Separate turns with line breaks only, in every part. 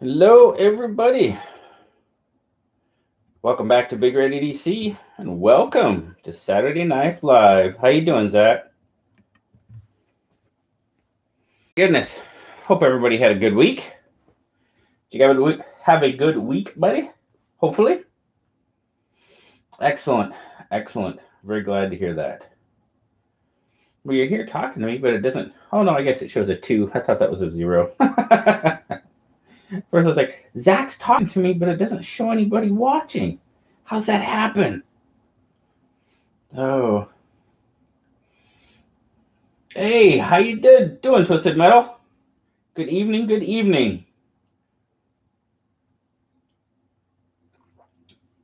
Hello, everybody. Welcome back to Big Red EDC, and welcome to Saturday Night Live. How you doing, Zach? Goodness. Hope everybody had a good week. Did you have a good week, buddy? Hopefully. Excellent. Excellent. Very glad to hear that. Well, you're here talking to me, but it doesn't. Oh no, I guess it shows a 2. I thought that was a 0. First, I was like, Zach's talking to me, but it doesn't show anybody watching. How's that happen? Oh. Hey, how you doing, Twisted Metal? Good evening, good evening.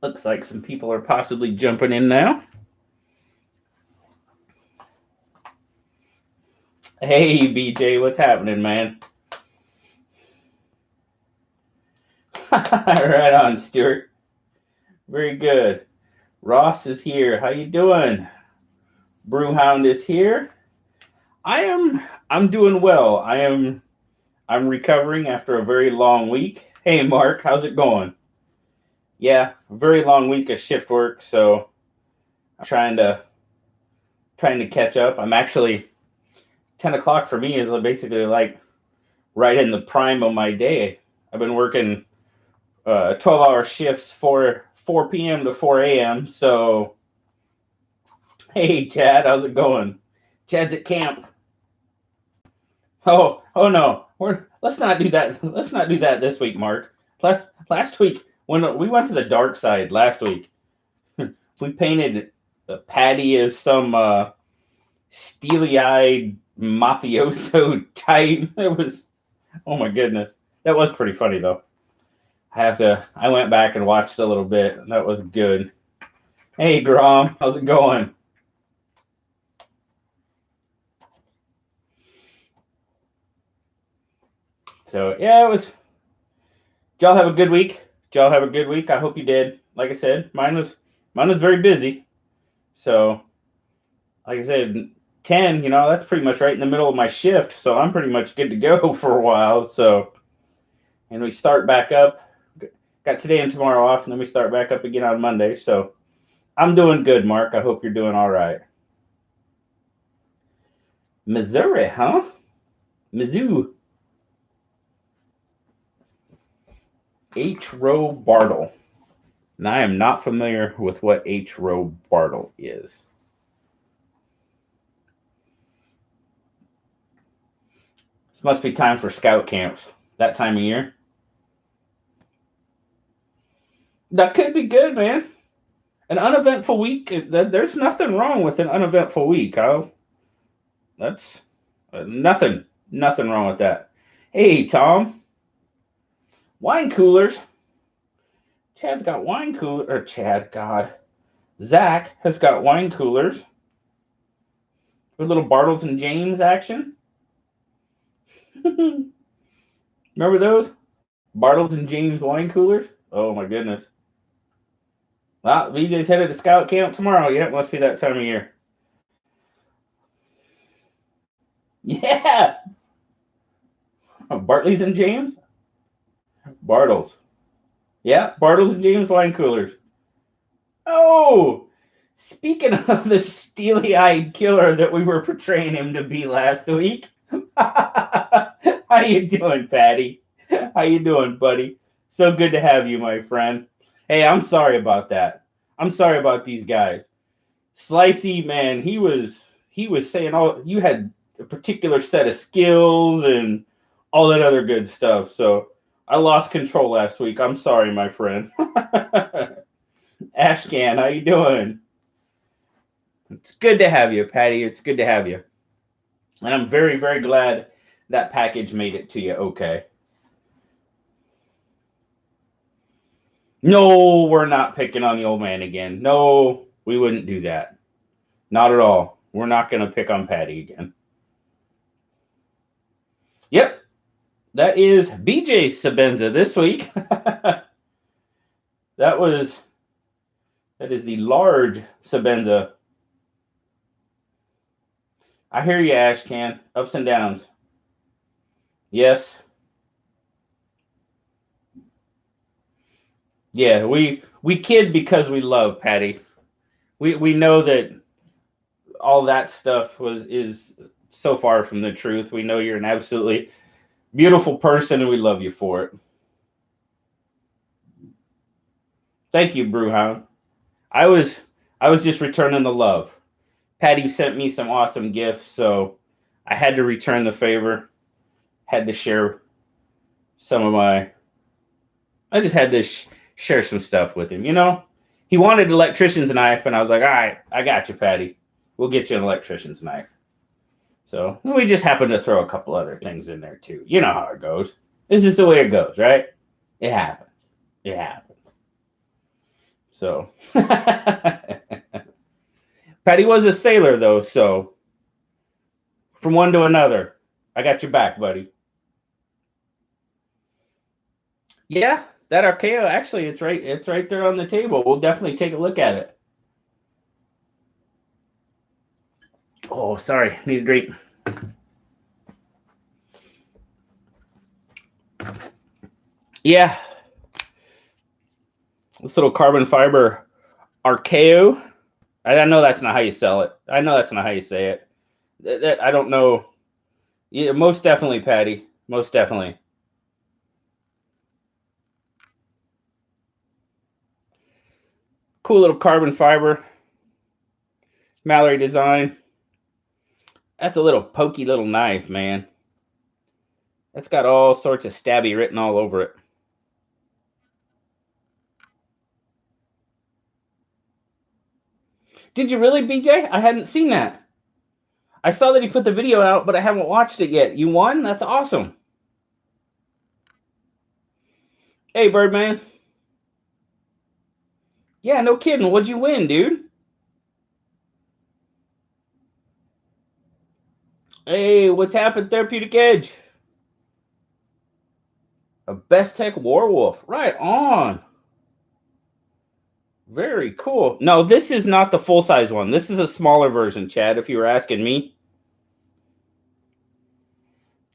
Looks like some people are possibly jumping in now. Hey, BJ, what's happening, man? Right on, Stuart. Very good. Ross is here. How you doing? Brewhound is here. I'm doing well. I'm recovering after a very long week. Hey, Mark, how's it going? Yeah, very long week of shift work, so I'm trying to catch up. I'm actually 10 o'clock for me is basically like right in the prime of my day. I've been working 12-hour shifts, 4 p.m. to 4 a.m. So, hey, Chad, how's it going? Chad's at camp. Oh no, let's not do that. Let's not do that this week, Mark. Last week when we went to the dark side last week, we painted Patty as some steely-eyed mafioso type. It was, oh my goodness, that was pretty funny though. I went back and watched a little bit, and that was good. Hey, Grom, how's it going? So, yeah, it was. Did y'all have a good week? Did y'all have a good week? I hope you did. Like I said, mine was very busy. So, like I said, 10, that's pretty much right in the middle of my shift. So, I'm pretty much good to go for a while. So, and we start back up. Got today and tomorrow off, and then we start back up again on Monday. So, I'm doing good, Mark. I hope you're doing all right. Missouri, huh? Mizzou. H. Rowe Bartle. And I am not familiar with what H. Rowe Bartle is. This must be time for scout camps. That time of year. That could be good, man. An uneventful week. There's nothing wrong with an uneventful week, Kyle. That's nothing wrong with that. Hey, Tom. Wine coolers. Chad's got wine cooler. Or Chad, God. Zach has got wine coolers with little Bartles and James action. Remember those? Bartles and James wine coolers? Oh my goodness. Well, VJ's headed to scout camp tomorrow. Yeah, it must be that time of year. Yeah. Bartley's and James? Bartles. Yeah, Bartles and James wine coolers. Oh, speaking of the steely-eyed killer that we were portraying him to be last week. How you doing, Patty? How you doing, buddy? So good to have you, my friend. Hey, I'm sorry about that. I'm sorry about these guys. Slicey, man, he was saying all you had a particular set of skills and all that other good stuff. So I lost control last week. I'm sorry, my friend. Ashcan, how you doing? It's good to have you, Patty. It's good to have you. And I'm very, very glad that package made it to you okay. No, we're not picking on the old man again. No, we wouldn't do that. Not at all. We're not going to pick on Patty again. Yep, that is BJ Sabenza this week. that was that is the large Sabenza. I hear you, Ashcan. Ups and downs. Yes. Yeah, we kid because we love, Patty. We know that all that stuff is so far from the truth. We know you're an absolutely beautiful person, and we love you for it. Thank you, Brewhound. I was I was just returning the love. Patty sent me some awesome gifts, so I had to return the favor. Had to share some of my. I just had to share some stuff with him. He wanted an electrician's knife, and I was like, all right, I got you, Patty. We'll get you an electrician's knife. So we just happened to throw a couple other things in there too. You know how it goes. This is the way it goes, right? It happens. It happens. So Patty was a sailor though, so from one to another, I got your back, buddy. Yeah, that Archaeo, actually, it's right there on the table. We'll definitely take a look at it. Oh, sorry, need a drink. Yeah, this little carbon fiber Archaeo. I know that's not how you sell it. I know that's not how you say it. I don't know. Yeah, most definitely, Patty. Most definitely. Cool little carbon fiber. Mallory design. That's a little pokey little knife, man. That's got all sorts of stabby written all over it. Did you really, BJ? I hadn't seen that. I saw that he put the video out, but I haven't watched it yet. You won? That's awesome. Hey, Birdman. Yeah, no kidding. What'd you win, dude? Hey, what's happened, Therapeutic Edge? A Bestech Warwolf. Right on. Very cool. No, this is not the full-size one. This is a smaller version, Chad, if you were asking me.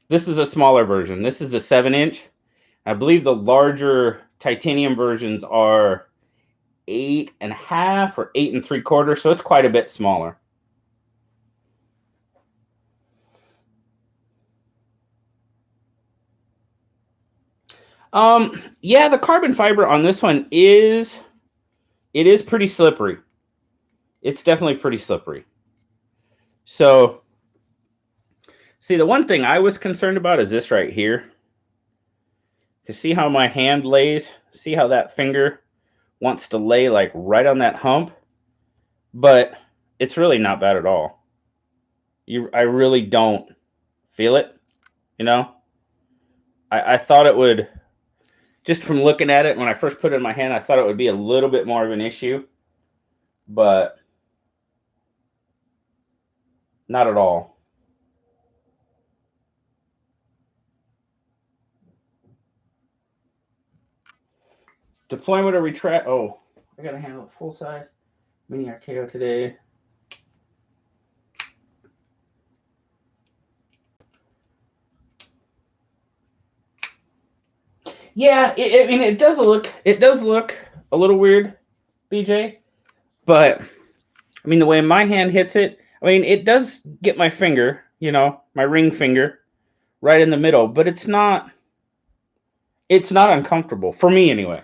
This is a smaller version. This is the 7-inch. I believe the larger titanium versions are 8.5 or 8 3/4, so it's quite a bit smaller. Yeah, the carbon fiber on this one is pretty slippery. It's definitely pretty slippery. So, see, the one thing I was concerned about is this right here. You see how my hand lays? See how that finger wants to lay like right on that hump? But it's really not bad at all. I really don't feel it, you know? I thought it would, just from looking at it when I first put it in my hand, I thought it would be a little bit more of an issue, but not at all. Deployment or retract. Oh, I gotta handle it full size. Mini Archaeo today. Yeah, I mean, it does look a little weird, BJ. But I mean, the way my hand hits it, I mean, it does get my finger, my ring finger, right in the middle. But it's not uncomfortable for me anyway.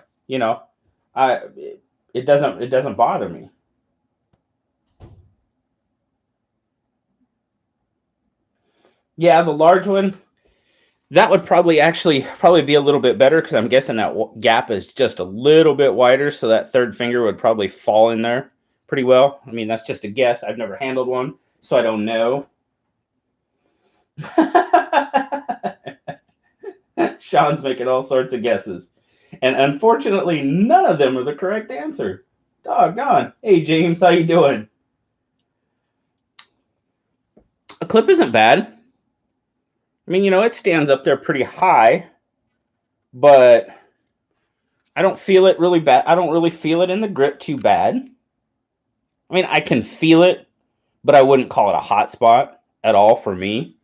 I it doesn't bother me. Yeah, the large one, that would probably be a little bit better because I'm guessing that gap is just a little bit wider, so that third finger would probably fall in there pretty well. I mean, that's just a guess. I've never handled one, so I don't know. Sean's making all sorts of guesses, and unfortunately, none of them are the correct answer. Doggone. Hey, James, how you doing? A clip isn't bad. I mean, it stands up there pretty high, but I don't feel it really bad. I don't really feel it in the grip too bad. I mean, I can feel it, but I wouldn't call it a hot spot at all for me.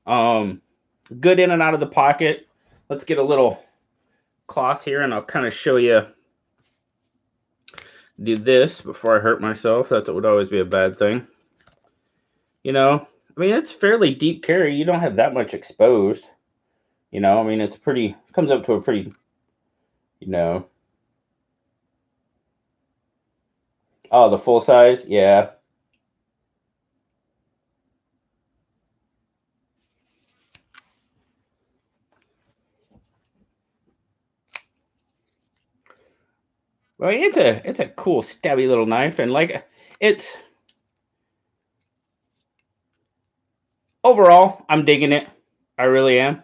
Good in and out of the pocket. Let's get a little cloth here, and I'll kind of show you do this before I hurt myself. That would always be a bad thing. You know, I mean, it's fairly deep carry. You don't have that much exposed. You know, I mean, it's pretty, comes up to a pretty, you know. Oh, the full size? Yeah. Well, it's a cool stabby little knife, and like it's overall, I'm digging it. I really am.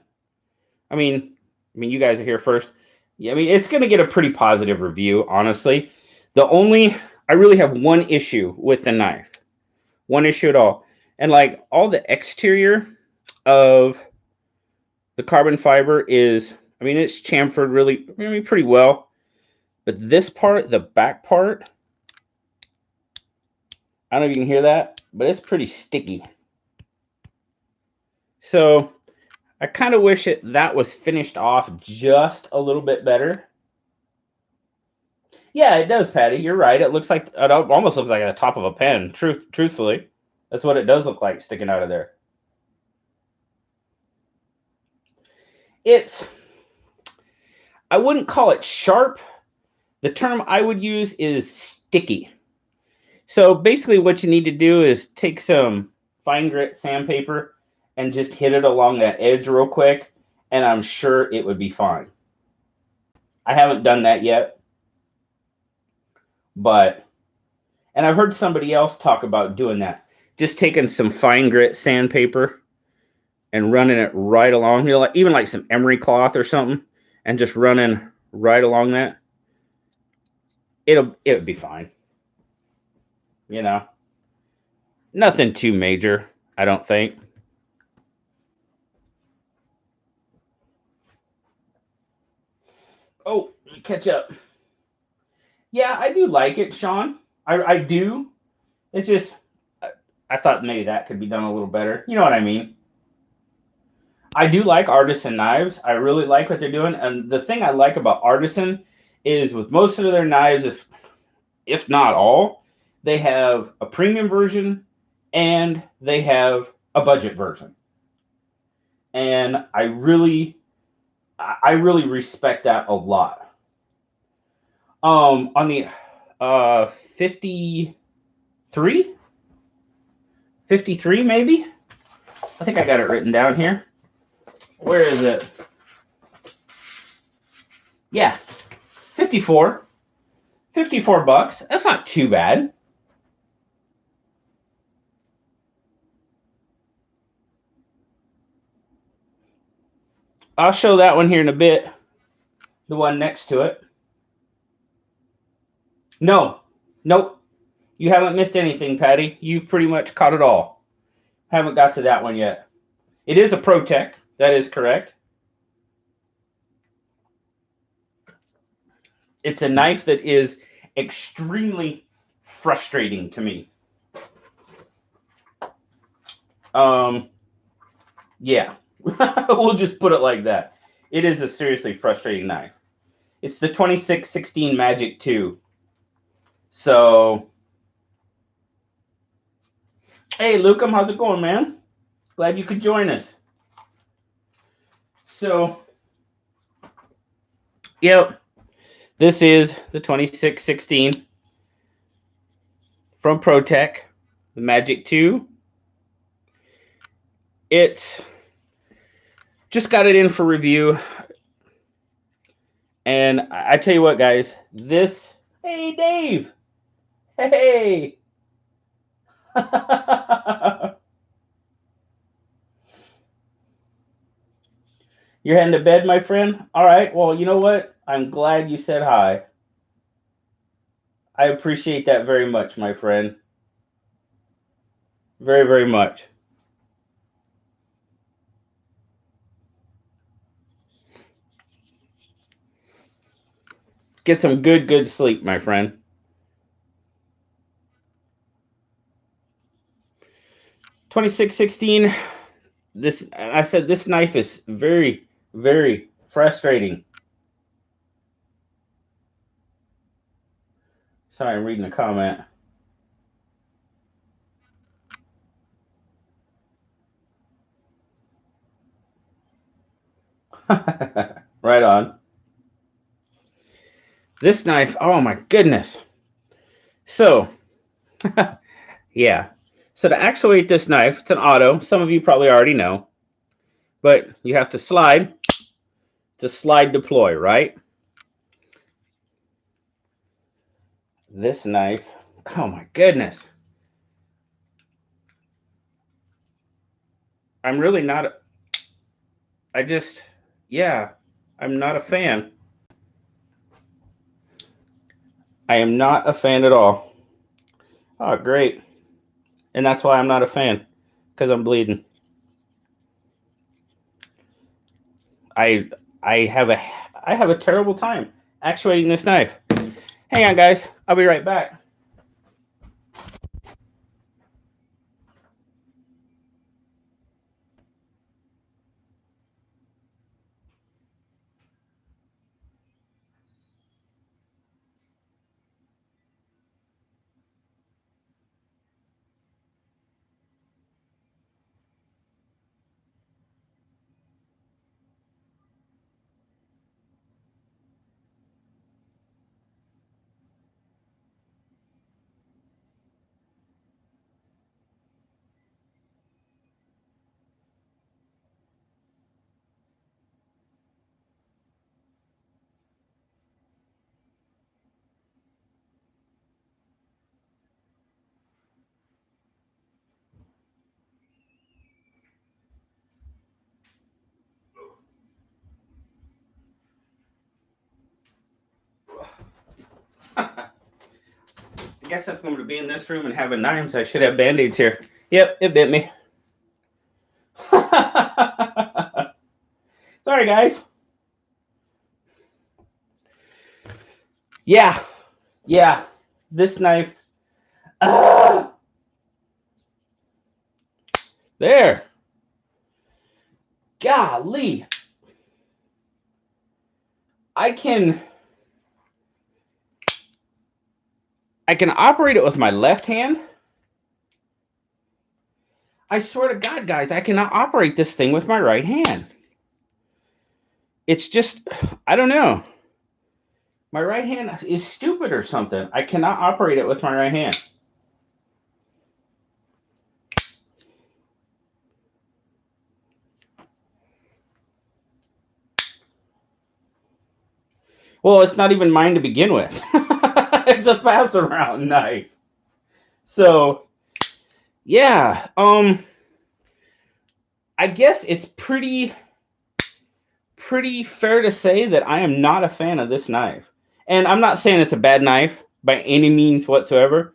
I mean, you guys are here first. Yeah, I mean, it's gonna get a pretty positive review, honestly. I really have one issue with the knife, one issue at all, and like all the exterior of the carbon fiber is, I mean, it's chamfered really, I mean, pretty well, but this part, the back part, I don't know if you can hear that, but it's pretty sticky. So I kind of wish that was finished off just a little bit better. Yeah, it does, Patty. You're right. It almost looks like the top of a pen. Truthfully, that's what it does look like sticking out of there. I wouldn't call it sharp. The term I would use is sticky. So basically, what you need to do is take some fine grit sandpaper and just hit it along that edge real quick, and I'm sure it would be fine. I haven't done that yet, and I've heard somebody else talk about doing that. Just taking some fine grit sandpaper and running it right along, you know, like, even like some emery cloth or something, and just running right along that. It would be fine. You know, nothing too major, I don't think. Oh, let me catch up. Yeah, I do like it, Sean. I do. It's just I thought maybe that could be done a little better. You know what I mean? I do like Artisan knives. I really like what they're doing, and the thing I like about Artisan is with most of their knives, if not all, they have a premium version and they have a budget version. And I really respect that a lot. On the 53, 53 maybe. I think I got it written down here. Where is it? Yeah, 54. 54 bucks. That's not too bad. I'll show that one here in a bit. The one next to it. No, nope. You haven't missed anything, Patty. You've pretty much caught it all. Haven't got to that one yet. It is a ProTech. That is correct. It's a knife that is extremely frustrating to me. Yeah, we'll just put it like that. It is a seriously frustrating knife. It's the 2616 Magic 2. So, hey, Lucam, how's it going, man? Glad you could join us. So, yep, this is the 2616 from ProTech, the Magic 2. It's just got it in for review. And I tell you what, guys, hey, Dave. Hey. You're heading to bed, my friend? All right. Well, you know what? I'm glad you said hi. I appreciate that very much, my friend. Very, very much. Get some good sleep, my friend. $26.16. I said this knife is very, very frustrating. Sorry, I'm reading a comment. Right on. This knife, oh my goodness. So, yeah. So to actuate this knife, it's an auto. Some of you probably already know. But you have to slide deploy, right? This knife, oh my goodness. I'm really not, yeah, I'm not a fan. I am not a fan at all. Oh, great. And that's why I'm not a fan, because I'm bleeding. I have a terrible time actuating this knife. Hang on, guys. I'll be right back. I guess if I'm going to be in this room and having knives, I should have band-aids here. Yep, it bit me. Sorry, guys. Yeah. This knife. There. Golly. I can operate it with my left hand. I swear to God, guys, I cannot operate this thing with my right hand. It's just, I don't know. My right hand is stupid or something. I cannot operate it with my right hand. Well, it's not even mine to begin with. It's a pass around knife. So, yeah, I guess it's pretty fair to say that I am not a fan of this knife. And I'm not saying it's a bad knife by any means whatsoever.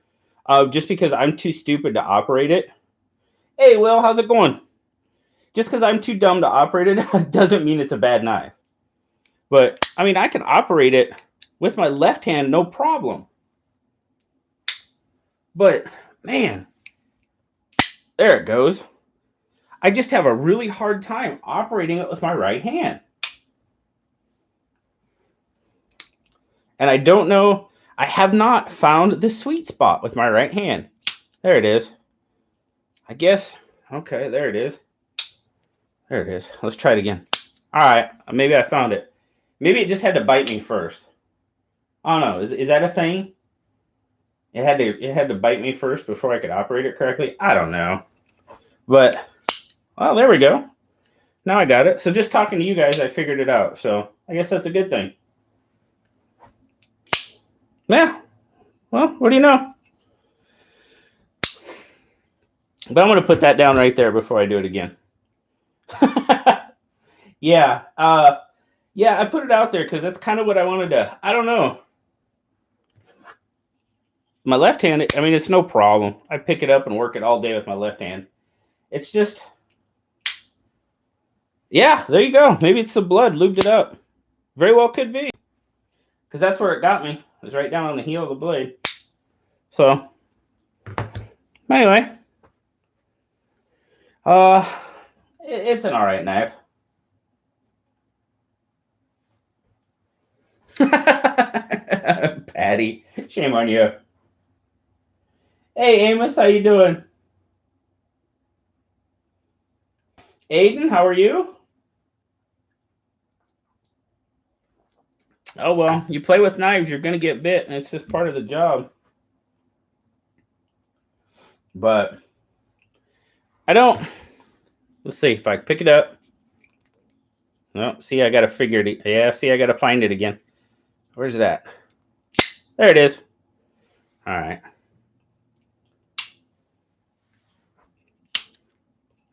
Just because I'm too stupid to operate it. Hey, Will, how's it going? Just because I'm too dumb to operate it doesn't mean it's a bad knife. But, I mean, I can operate it with my left hand, no problem. But, man, there it goes. I just have a really hard time operating it with my right hand. And I don't know, I have not found the sweet spot with my right hand. There it is. I guess, okay, there it is. There it is. Let's try it again. All right, maybe I found it. Maybe it just had to bite me first. I don't know. Is that a thing? It had to bite me first before I could operate it correctly. I don't know. But well, there we go. Now I got it. So just talking to you guys, I figured it out. So I guess that's a good thing. Yeah. Well, what do you know? But I'm gonna put that down right there before I do it again. Yeah. Yeah, I put it out there because that's kind of what I wanted to. I don't know. My left hand, I mean, it's no problem. I pick it up and work it all day with my left hand. It's just, yeah, there you go. Maybe it's the blood lubed it up. Very well could be. Because that's where it got me. It was right down on the heel of the blade. So, anyway. It's an alright knife. Patty, shame on you. Hey, Amos, how you doing? Aiden, how are you? Oh, well, you play with knives, you're going to get bit, and it's just part of the job. But I don't. Let's see if I pick it up. No, see, I got to figure it. Yeah, see, I got to find it again. Where's it at? There it is. All right.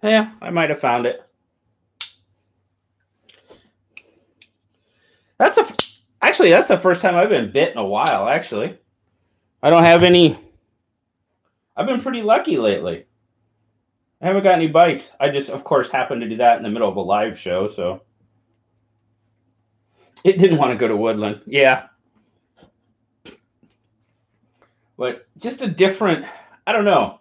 Yeah, I might have found it. That's the first time I've been bit in a while, actually. I don't have any. I've been pretty lucky lately. I haven't got any bites. I just, of course, happened to do that in the middle of a live show, so it didn't want to go to Woodland. Yeah, but just a different. I don't know.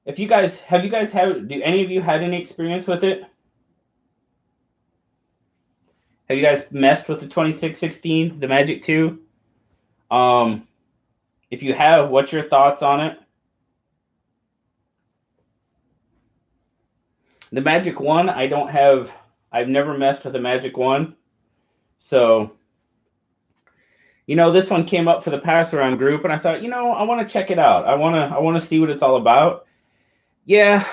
If you guys do any of you had any experience with it? Have you guys messed with the 2616, the Magic 2? If you have, what's your thoughts on it? The Magic 1, I've never messed with the Magic 1. So, this one came up for the pass around group and I thought, I want to check it out. I want to see what it's all about. Yeah,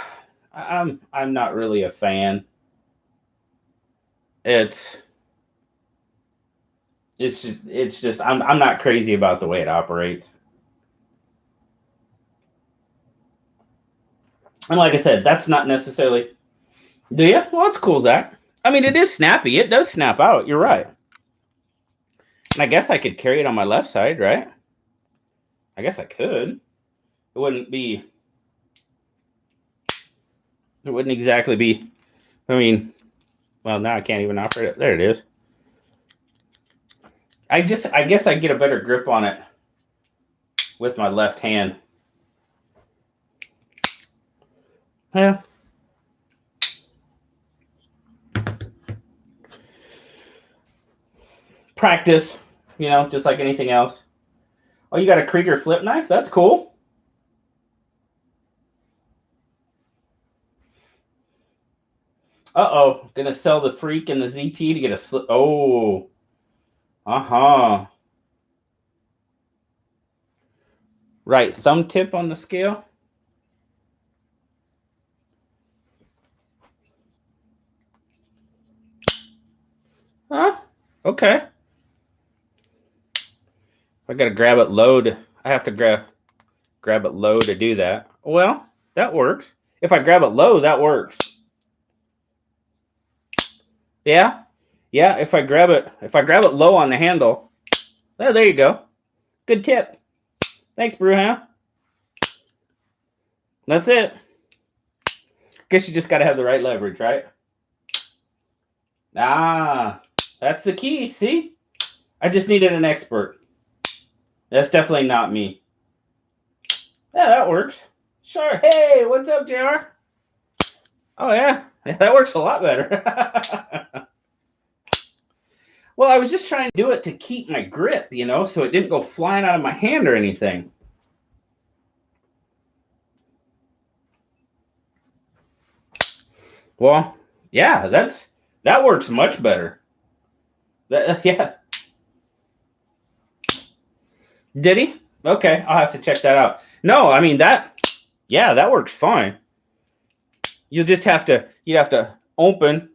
I'm not really a fan. It's just I'm not crazy about the way it operates. And like I said, that's not necessarily. Do you? Well, that's cool, Zach. I mean, it is snappy. It does snap out. You're right. And I guess I could carry it on my left side, right? I guess I could. It wouldn't be. It wouldn't exactly be. I mean, well, now I can't even operate it. There it is. I guess I get a better grip on it with my left hand. Yeah. Practice, just like anything else. Oh, you got a Krieger flip knife? That's cool. Uh-oh. Gonna sell the Freak and the ZT to get a slip. Oh. Uh-huh. Right. Thumb tip on the scale. Huh? Okay. I gotta grab it low to, I have to grab it low to do that. Well, that works. If I grab it low, that works. Yeah? Yeah, if I grab it low on the handle. Oh, there you go. Good tip. Thanks, Brewhound. That's it. Guess you just gotta have the right leverage, right? Ah, that's the key, see? I just needed an expert. That's definitely not me. Yeah, that works. Sure. Hey, what's up, JR? Oh, yeah. That works a lot better. Well, I was just trying to do it to keep my grip, so it didn't go flying out of my hand or anything. Well, yeah, that works much better. Yeah. Did he? Okay, I'll have to check that out. No, I mean that works fine. You'd have to open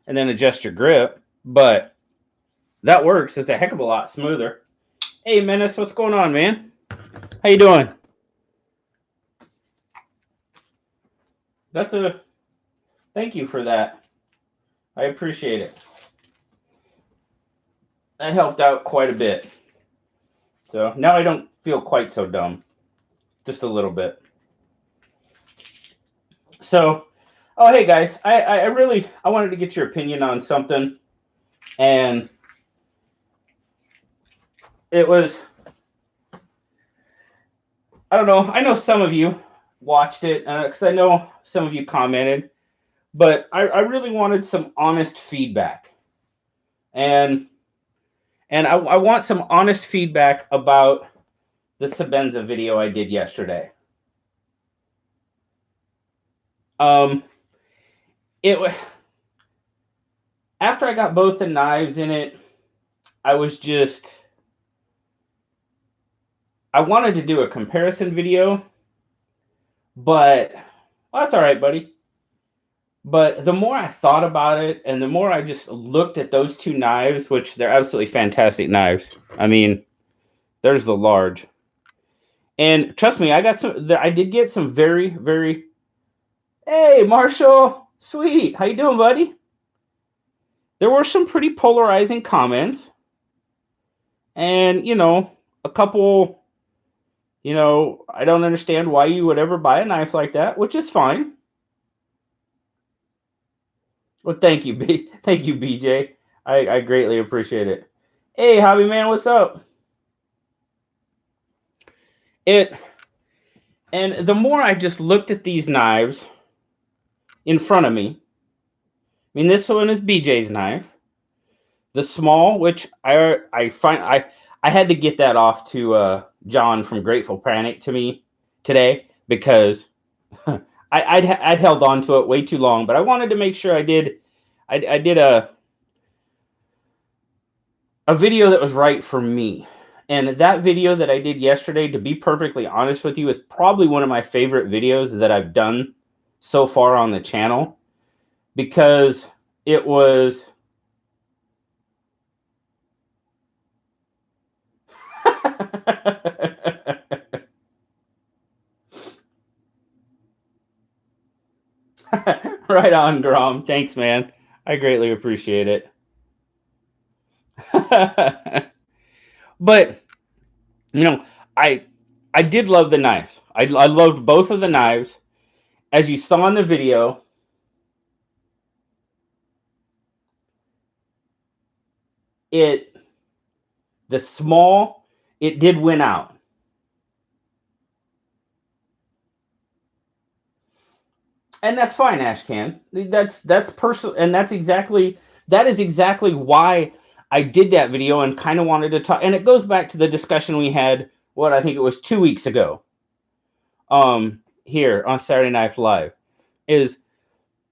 and then adjust your grip, but that works. It's a heck of a lot smoother. Hey, Menace, what's going on, man? How you doing? Thank you for that. I appreciate it. That helped out quite a bit. So now I don't feel quite so dumb. Just a little bit. So, oh, hey guys, I wanted to get your opinion on something, and it was, I don't know, I know some of you watched it, because I know some of you commented, but I really wanted some honest feedback. And I want some honest feedback about the Sebenza video I did yesterday. It after I got both the knives in it, I wanted to do a comparison video, but well, that's all right, buddy. But the more I thought about it, and the more I just looked at those two knives, which they're absolutely fantastic knives. I mean, there's the large, and trust me, I did get some very, very. Hey, Marshall, sweet, how you doing, buddy? There were some pretty polarizing comments, and a couple. I don't understand why you would ever buy a knife like that, which is fine. Well, thank you, thank you, BJ. I greatly appreciate it. Hey, hobby man, what's up? And the more I just looked at these knives in front of me, I mean, this one is BJ's knife. The small, which I had to get that off to John from Grateful Panic to me today because I'd held on to it way too long, but I wanted to make sure I did a video that was right for me. And that video that I did yesterday, to be perfectly honest with you, is probably one of my favorite videos that I've done so far on the channel because it was right on, Grom. Thanks, man. I greatly appreciate it. But I did love the knives. I loved both of the knives. As you saw in the video, the small, it did win out. And that's fine, Ashcan. That's personal, and that is exactly why I did that video and kind of wanted to talk. And it goes back to the discussion we had, I think it was 2 weeks ago, here on Saturday Night Live, is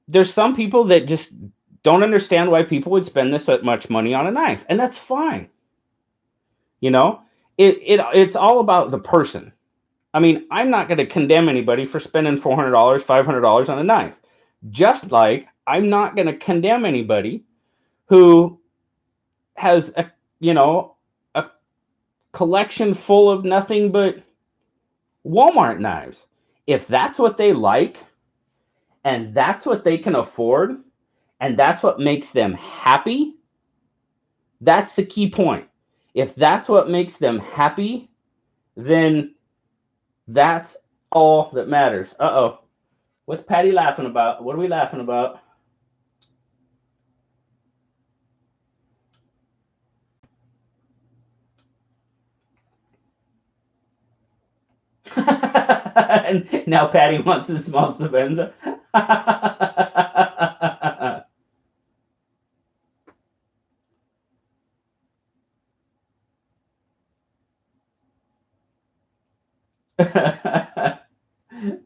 there's some people that just don't understand why people would spend this much money on a knife, and that's fine. It's all about the person. I mean, I'm not going to condemn anybody for spending $400, $500 on a knife. Just like I'm not going to condemn anybody who has a collection full of nothing but Walmart knives. If that's what they like, and that's what they can afford, and that's what makes them happy, that's the key point. If that's what makes them happy, then that's all that matters. Uh-oh. What's Patty laughing about? What are we laughing about? And now Patty wants a small Sebenza.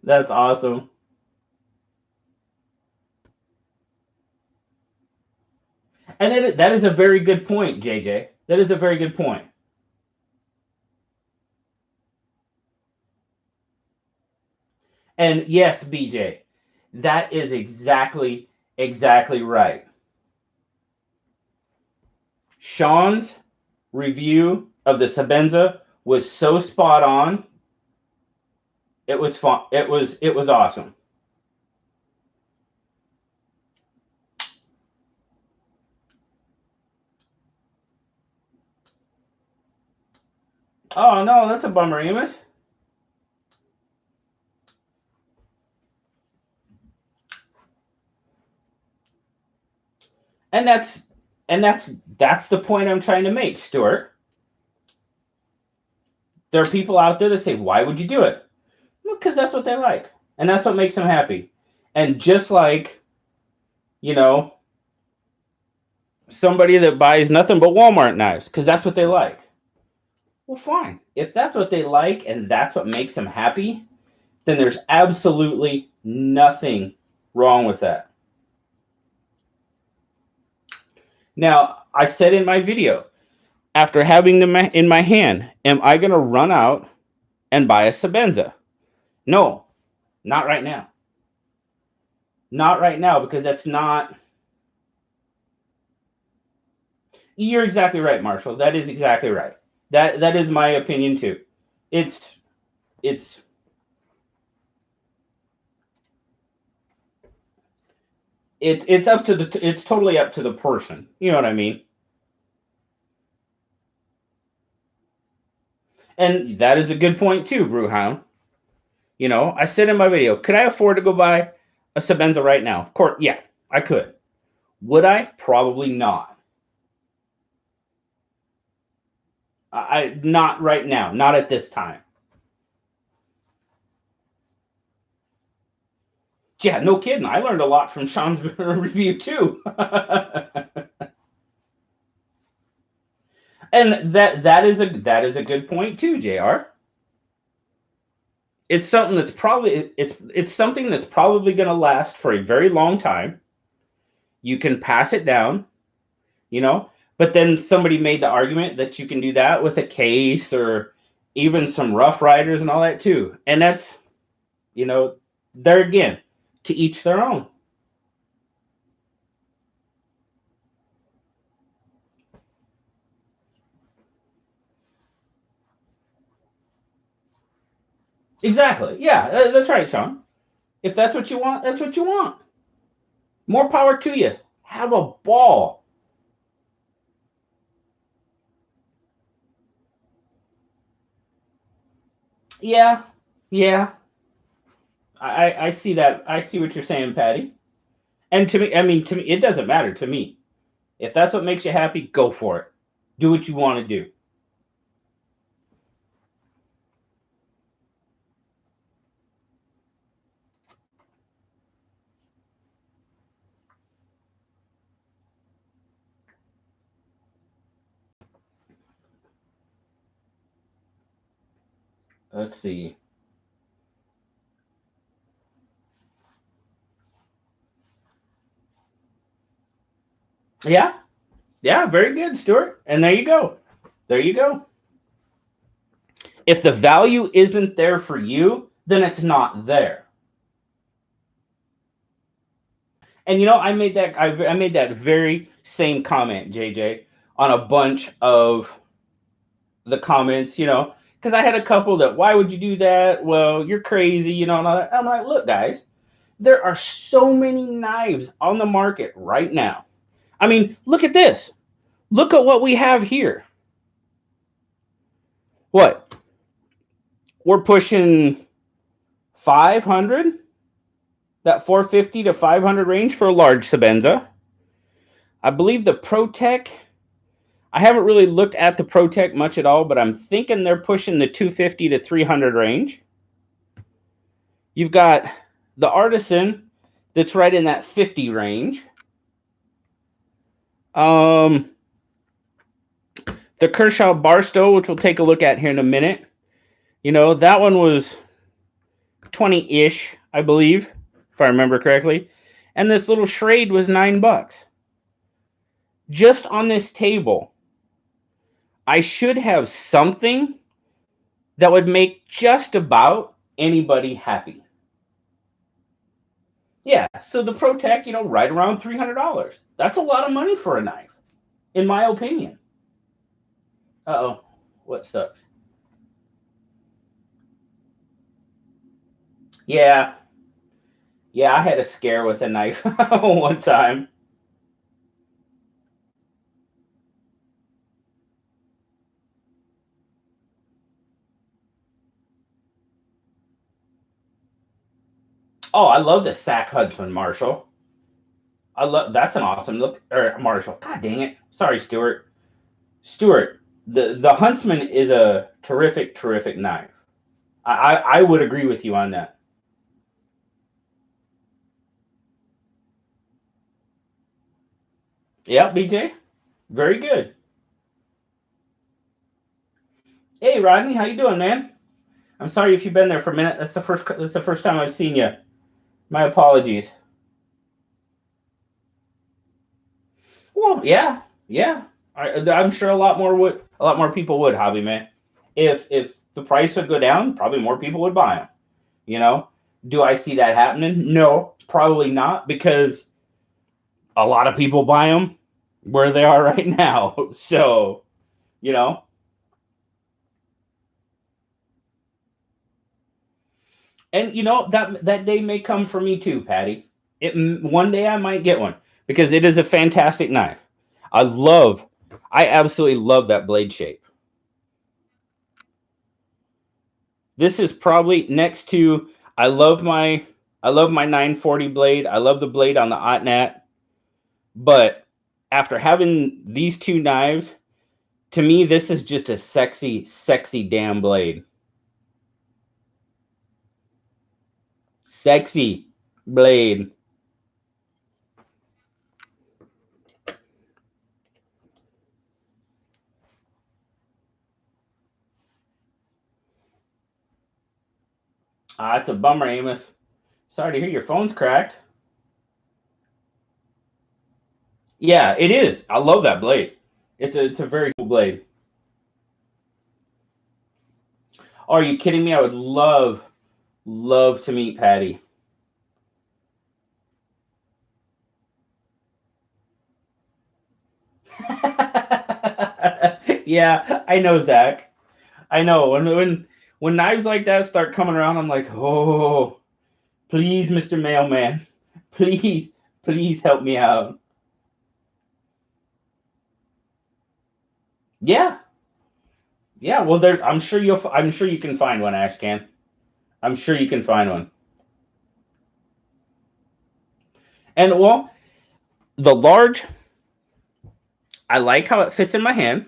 That's awesome. And that is a very good point, JJ. That is a very good point. And yes, BJ, that is exactly right. Sean's review of the Sebenza was so spot on. It was fun. It was awesome. Oh no, that's a bummer, Amos. And that's the point I'm trying to make, Stuart. There are people out there that say, "Why would you do it?" Well, because that's what they like, and that's what makes them happy. And just like, somebody that buys nothing but Walmart knives because that's what they like. Well, fine. If that's what they like and that's what makes them happy, then there's absolutely nothing wrong with that. Now, I said in my video, after having them in my hand, am I going to run out and buy a Sebenza? No, not right now. Not right now, because that's not. You're exactly right, Marshall. That is exactly right. That is my opinion too. It's it's it's up to it's totally up to the person. You know what I mean? And that is a good point too, Brewhound. You know, I said in my video, could I afford to go buy a Sebenza right now? Of course, yeah, I could. Would I? Probably not. I not right now, not at this time. Yeah, no kidding. I learned a lot from Sean's review too. And that is a good point too, Jr. It's something that's probably it's something that's probably going to last for a very long time. You can pass it down, you know. But then somebody made the argument that you can do that with a case or even some Rough Riders and all that too. And that's, you know, there again, to each their own. Exactly. Yeah, that's right, Sean. If that's what you want, that's what you want. More power to you. Have a ball. Yeah, yeah. I see that. I see what you're saying, Patty. And to me, I mean, to me, it doesn't matter to me. If that's what makes you happy, go for it. Do what you want to do. Let's see. Yeah, yeah, very good, Stuart. And there you go. There you go. If the value isn't there for you, then it's not there. And you know, I made that very same comment, JJ, on a bunch of the comments, you know, because I had a couple that, why would you do that? Well, you're crazy, you know, and all that. I'm like, look, guys, there are so many knives on the market right now. I mean, look at this. Look at what we have here. What? We're pushing 500, that 450 to 500 range for a large Sebenza. I believe the ProTech, I haven't really looked at the ProTech much at all, but I'm thinking they're pushing the 250 to 300 range. You've got the Artisan that's right in that 50 range. Um, the Kershaw Barstow, which we'll take a look at here in a minute. You know, that one was 20-ish, I believe, if I remember correctly. And this little Schrade was $9. Just on this table, I should have something that would make just about anybody happy. Yeah, so the ProTech, you know, right around $300. That's a lot of money for a knife, in my opinion. Uh-oh, what sucks? Yeah, yeah, I had a scare with a knife one time. Oh, I love the Sack Huntsman, Marshall. I love that's an awesome look. Or Marshall. God dang it. Sorry, Stuart. Stuart, the Huntsman is a terrific, terrific knife. I would agree with you on that. Yeah, BJ. Very good. Hey, Rodney, how you doing, man? I'm sorry if you've been there for a minute. That's the first time I've seen you. My apologies. Well, yeah, yeah. I'm sure a lot more people would, hobby man. If the price would go down, probably more people would buy them. You know, do I see that happening? No, probably not, because a lot of people buy them where they are right now. So, you know, and that day may come for me too, Patty. One day I might get one because it is a fantastic knife. I love, I absolutely love that blade shape. This is probably next to. I love my I love my 940 blade. I love the blade on the Otnat. But after having these two knives, to me, this is just a sexy, sexy damn blade. Sexy blade. Ah, it's a bummer, Amos. Sorry to hear your phone's cracked. Yeah, it is. I love that blade. It's a very cool blade. Oh, are you kidding me? I would love to meet Patty. Yeah, I know, Zach. I know. When knives like that start coming around, I'm like, oh, please, Mr. Mailman, please, please help me out. Yeah, yeah. Well, there. I'm sure you can find one, Ashcan. I'm sure you can find one. And well, the large, I like how it fits in my hand.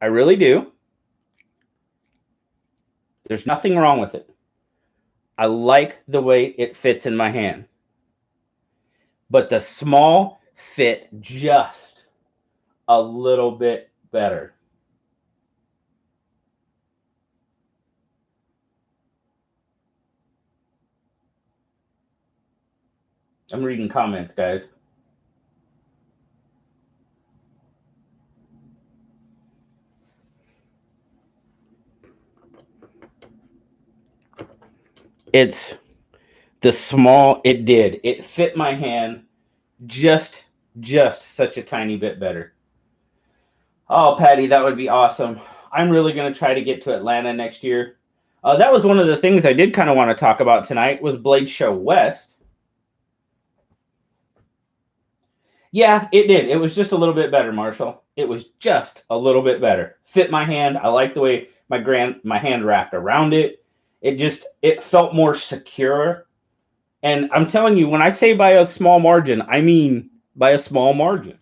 I really do. There's nothing wrong with it. I like the way it fits in my hand. But the small fit just a little bit better. I'm reading comments, guys. It's the small, it did. It fit my hand just just such a tiny bit better. Oh, Patty, that would be awesome. I'm really going to try to get to Atlanta next year. That was one of the things I did kind of want to talk about tonight was Blade Show West. Yeah, it did. It was just a little bit better, Marshall. It was just a little bit better. Fit my hand. I like the way my hand wrapped around it. It felt more secure. And I'm telling you, when I say by a small margin, I mean by a small margin.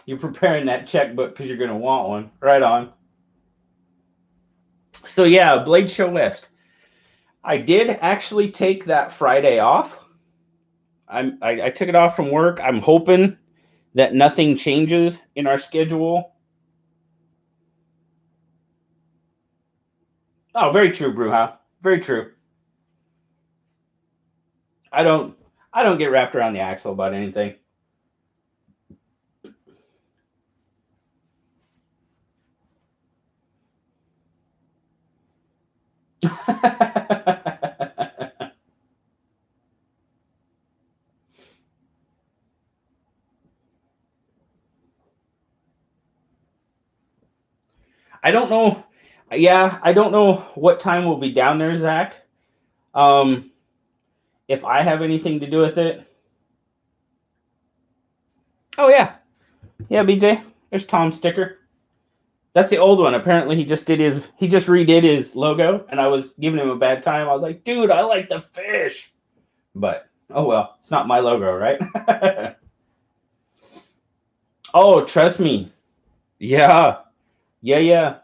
You're preparing that checkbook because you're going to want one. Right on. So yeah, Blade Show West. I did actually take that Friday off. I took it off from work. I'm hoping that nothing changes in our schedule. Oh, very true, Bruja. Very true. I don't I don't get wrapped around the axle about anything. I don't know. Yeah, I don't know what time we'll be down there, Zach. Um, if I have anything to do with it. Oh yeah, yeah, BJ. There's Tom's sticker. That's the old one. Apparently, he just redid his logo, and I was giving him a bad time. I was like, dude, I like the fish, but oh well, it's not my logo, right? Oh, trust me. Yeah, yeah, yeah.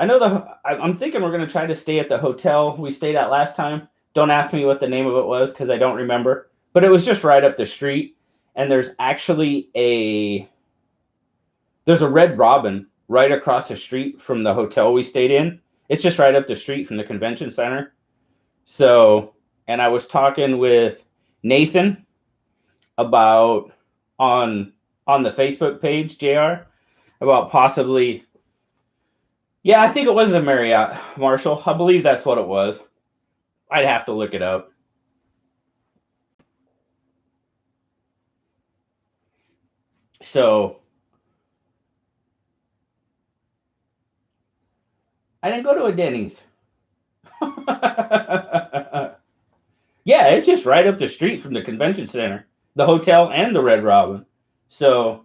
I'm thinking we're gonna try to stay at the hotel we stayed at last time. Don't ask me what the name of it was because I don't remember. But it was just right up the street, and there's actually there's a Red Robin right across the street from the hotel we stayed in. It's just right up the street from the convention center. So, and I was talking with Nathan about on the Facebook page, JR, about possibly, yeah, I think it was the Marriott, Marshall. I believe that's what it was. I'd have to look it up. So I didn't go to a Denny's. Yeah, it's just right up the street from the convention center, the hotel, and the Red Robin. So,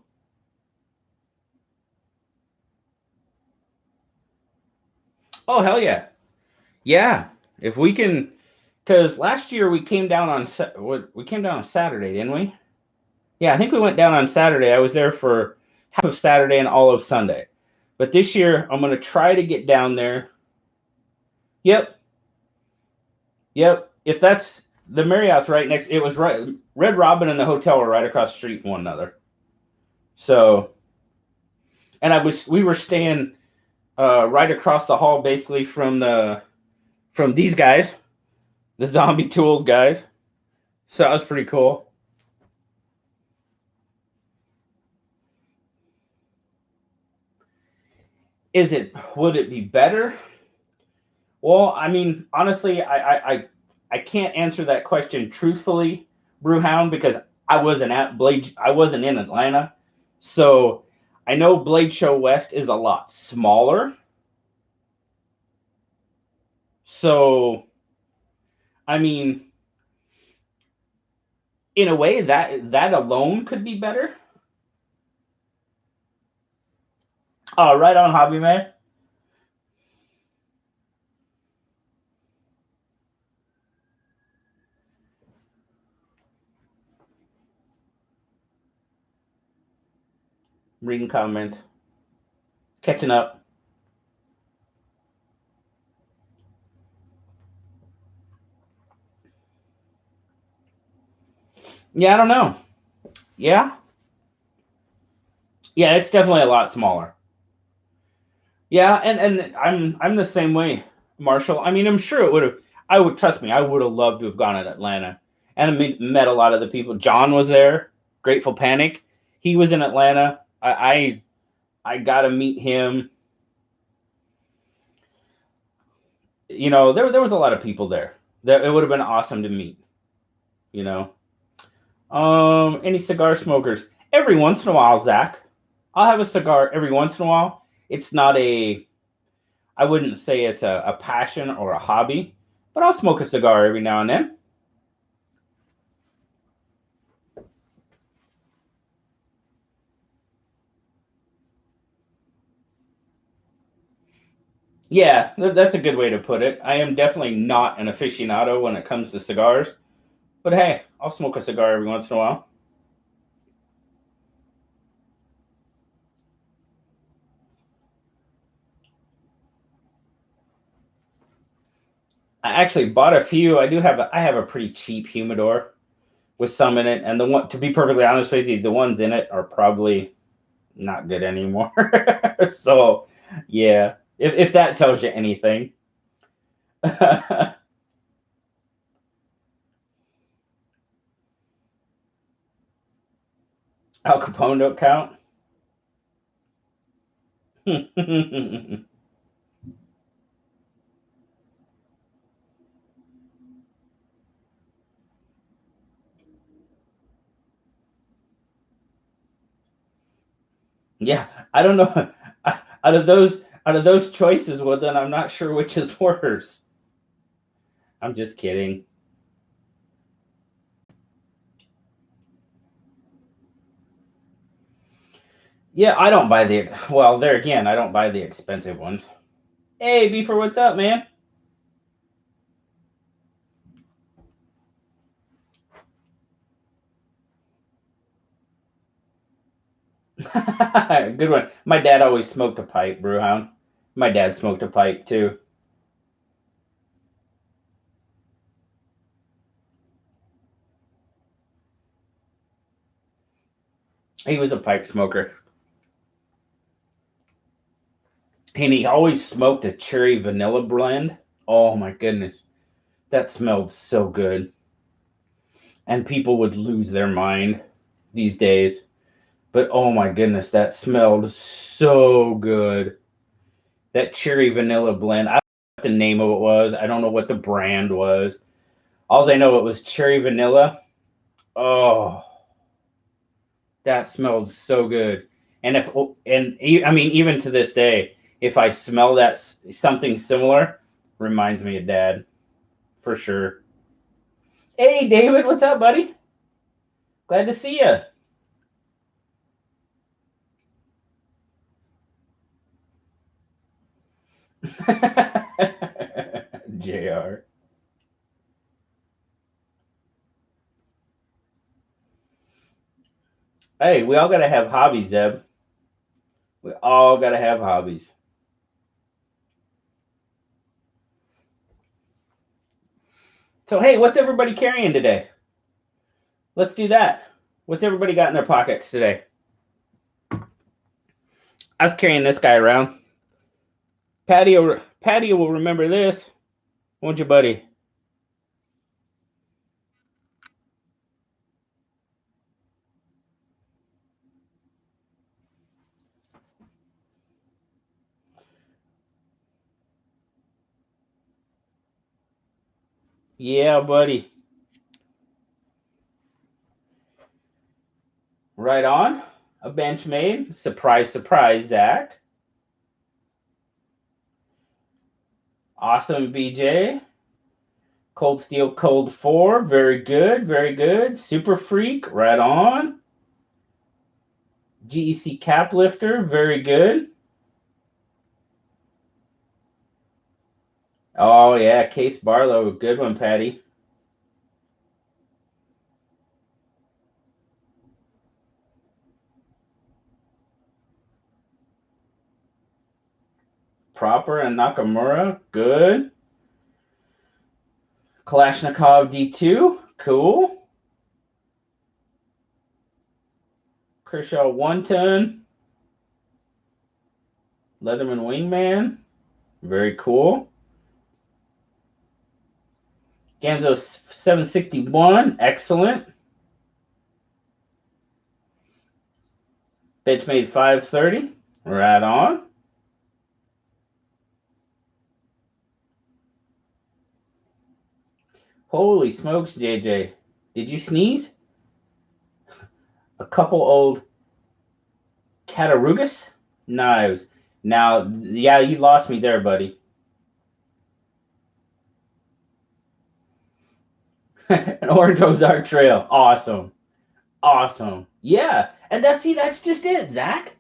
oh hell yeah, yeah. If we can, because last year we came down on Saturday, didn't we? Yeah, I think we went down on Saturday. I was there for half of Saturday and all of Sunday. But this year I'm gonna try to get down there. Yep, yep. If that's the Marriott's right next, it was right. Red Robin and the hotel were right across the street from one another. So, and we were staying right across the hall, basically from these guys, the Zombie Tools guys. So that was pretty cool. Would it be better? Well, I mean, honestly, I can't answer that question truthfully, Brewhound, because I wasn't at Blade. I wasn't in Atlanta, so I know Blade Show West is a lot smaller. So, I mean, in a way, that alone could be better. Right on, Hobby Man. Reading comments, catching up. Yeah, I don't know. Yeah, yeah, it's definitely a lot smaller. Yeah, and I'm the same way, Marshall. I mean, I'm sure it would have. I would trust me. I would have loved to have gone to Atlanta and met a lot of the people. John was there. Grateful Panic. He was in Atlanta. I got to meet him. You know, there was a lot of people there. That it would have been awesome to meet. You know, any cigar smokers? Every once in a while, Zach. I'll have a cigar every once in a while. It's not a I wouldn't say it's a passion or a hobby, but I'll smoke a cigar every now and then. Yeah, that's a good way to put it. I am definitely not an aficionado when it comes to cigars, but hey, I'll smoke a cigar every once in a while. I actually bought a few. I have a pretty cheap humidor with some in it, and the one to be perfectly honest with you, the ones in it are probably not good anymore. So, yeah, if that tells you anything. Al Capone don't count. Yeah, I don't know. Out of those choices, well, then I'm not sure which is worse. I'm just kidding. Yeah, I don't buy the well. There again, I don't buy the expensive ones. Hey, Beefer, what's up, man? Good one. My dad always smoked a pipe, Brewhound. My dad smoked a pipe too. He was a pipe smoker. And he always smoked a cherry vanilla blend. Oh my goodness. That smelled so good. And people would lose their mind these days. But oh my goodness, that smelled so good. That cherry vanilla blend. I don't know what the name of it was. I don't know what the brand was. All I know it was cherry vanilla. Oh, that smelled so good. And I mean, even to this day, if I smell that something similar, reminds me of Dad for sure. Hey, David, what's up, buddy? Glad to see you. JR. Hey, we all gotta have hobbies, Zeb. We all gotta have hobbies. So, hey, what's everybody carrying today? Let's do that. What's everybody got in their pockets today? I was carrying this guy around. Patty will remember this, won't you, buddy? Yeah, buddy. Right on. A Benchmade. Surprise, surprise, Zach. Awesome, BJ. Cold Steel Cold 4. Very good, very good. Super Freak. Right on. GEC Cap Lifter. Very good. Oh, yeah. Case Barlow. Good one, Patty. Proper and Nakamura. Good. Kalashnikov D2. Cool. Kershaw 1 ton. Leatherman Wingman. Very cool. Ganzo 761. Excellent. Benchmade 530. Right on. Holy smokes, JJ. Did you sneeze? A couple old Catarugas knives. Now, yeah, you lost me there, buddy. An Orange Ozark Trail. Awesome. Awesome. Yeah. And that's just it, Zach.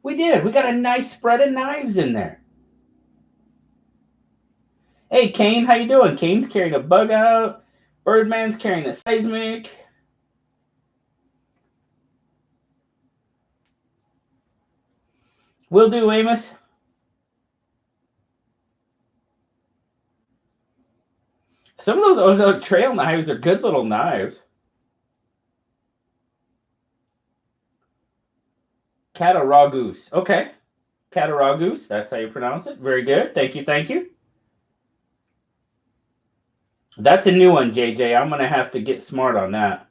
We did. We got a nice spread of knives in there. Hey, Kane, how you doing? Kane's carrying a bug out. Birdman's carrying a seismic. Will do, Amos. Some of those Ozark Trail knives are good little knives. Cataragoose. Okay. Cataragoose. That's how you pronounce it. Very good. Thank you. Thank you. That's a new one, JJ. I'm going to have to get smart on that.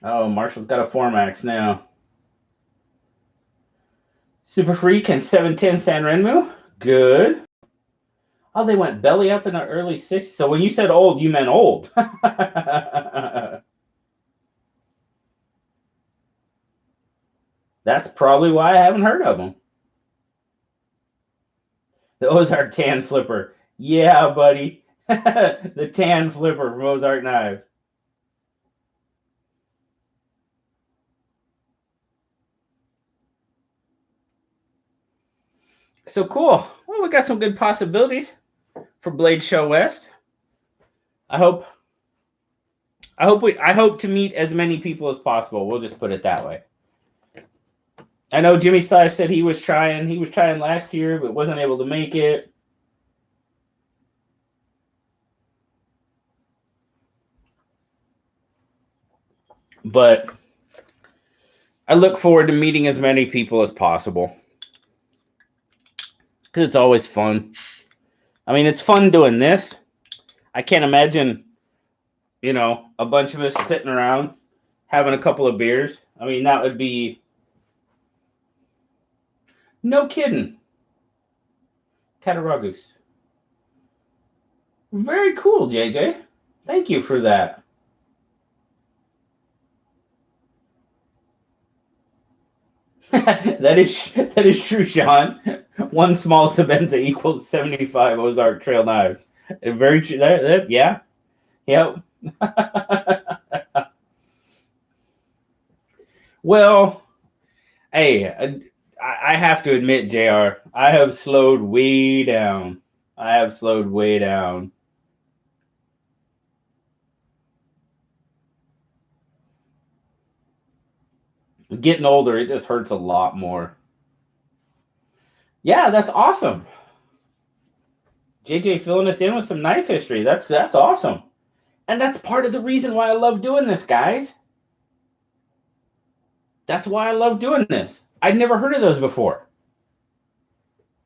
Oh, Marshall's got a Formax now. Super Freak and 710 San Renmu. Good. Oh, they went belly up in the early 60s. So when you said old, you meant old. That's probably why I haven't heard of them. The Ozark Tan Flipper. Yeah, buddy. The Tan Flipper from Ozark Knives. So cool. Well, we got some good possibilities for Blade Show West. I hope to meet as many people as possible. We'll just put it that way. I know Jimmy Slash said he was trying last year, but wasn't able to make it. But I look forward to meeting as many people as possible because it's always fun. I mean, it's fun doing this. I can't imagine, a bunch of us sitting around having a couple of beers. I mean, that would be no kidding. Cattaraugus. Very cool, JJ. Thank you for that. that is true, Sean. One small Sebenza equals 75 Ozark Trail knives. Very true. Yeah. Yep. Well, hey, I have to admit, JR, I have slowed way down. I have slowed way down. Getting older, it just hurts a lot more. Yeah, that's awesome. JJ filling us in with some knife history. That's awesome. And that's part of the reason why I love doing this, guys. That's why I love doing this. I'd never heard of those before.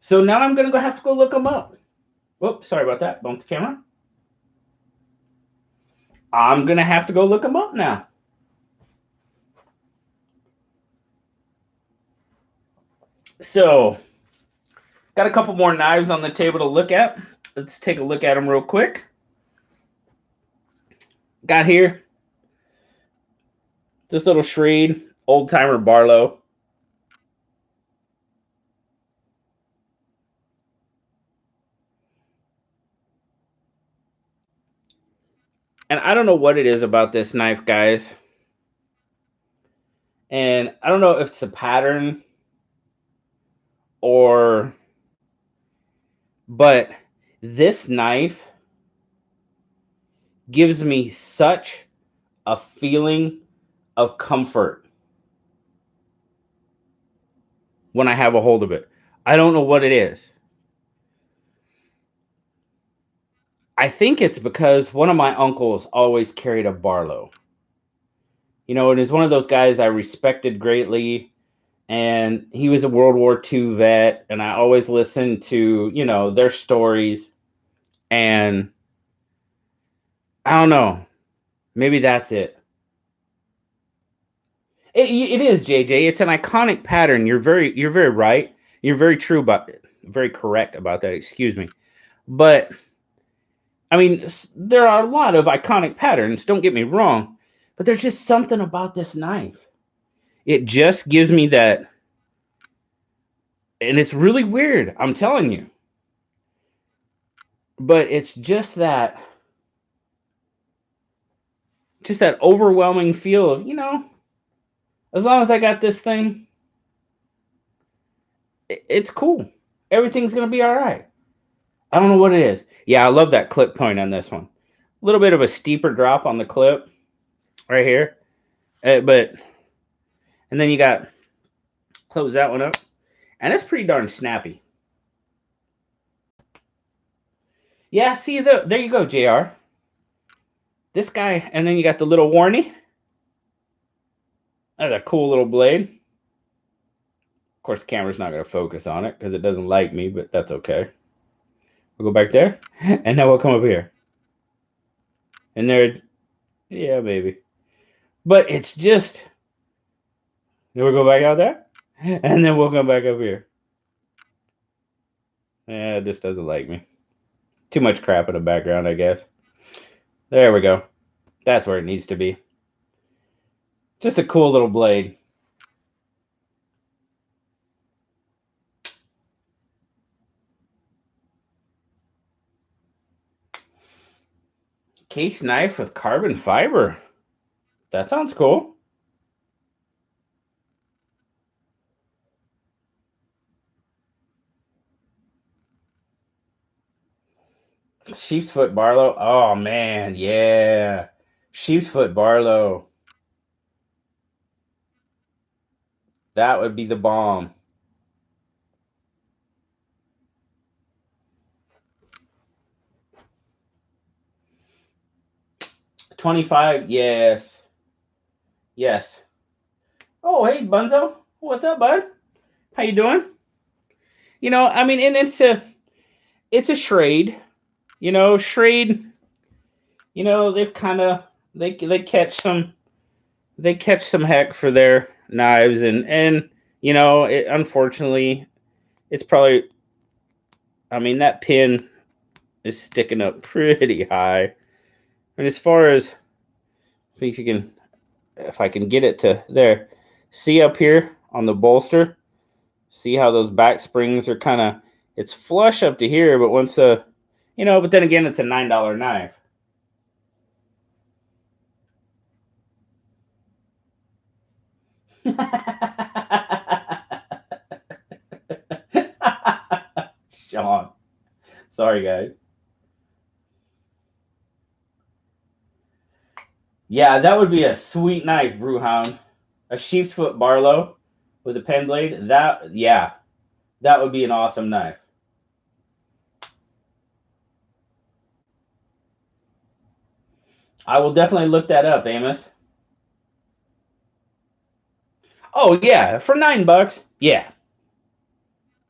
So now I'm going to have to go look them up. Whoops, sorry about that. Bumped the camera. I'm going to have to go look them up now. So, got a couple more knives on the table to look at. Let's take a look at them real quick. Got here this little Schrade Old Timer Barlow. And I don't know what it is about this knife, guys. And I don't know if it's a pattern but this knife gives me such a feeling of comfort when I have a hold of it. I don't know what it is. I think it's because one of my uncles always carried a Barlow. And he's one of those guys I respected greatly. And he was a World War II vet. And I always listened to, their stories. And I don't know. Maybe that's it. It is, JJ. It's an iconic pattern. You're very right. You're very true about it. Very correct about that. Excuse me. But I mean, there are a lot of iconic patterns. Don't get me wrong, but there's just something about this knife. It just gives me that, and it's really weird. I'm telling you. But it's just that overwhelming feel of, as long as I got this thing, it's cool. Everything's gonna be all right. I don't know what it is. Yeah, I love that clip point on this one. A little bit of a steeper drop on the clip right here, but and then you got close that one up, and it's pretty darn snappy. Yeah, see, there you go, JR. This guy, and then you got the little warning. That's a cool little blade. Of course, the camera's not going to focus on it because it doesn't like me, but that's okay. We'll go back there, and now we'll come up here. And there, yeah, maybe. But it's just, then we'll go back out there, and then we'll come back up here. Yeah, it just doesn't like me. Too much crap in the background, I guess. There we go. That's where it needs to be. Just a cool little blade. Case knife with carbon fiber. That sounds cool. Sheep's foot Barlow. Oh man, yeah. Sheep's foot Barlow. That would be the bomb. 25, yes. Yes. Oh, hey, Bunzo. What's up, bud? How you doing? I mean, and it's a Schrade. Schrade. They've kind of they catch some heck for their knives, and unfortunately, it's probably. I mean, that pin is sticking up pretty high. And as far as if I can get it to there, see up here on the bolster, see how those back springs are kind of, it's flush up to here, but but then again, it's a $9 knife. Sean, sorry guys. Yeah, that would be a sweet knife, Brewhound. A sheep's foot Barlow with a pen blade. That would be an awesome knife. I will definitely look that up, Amos. Oh yeah, for $9. Yeah,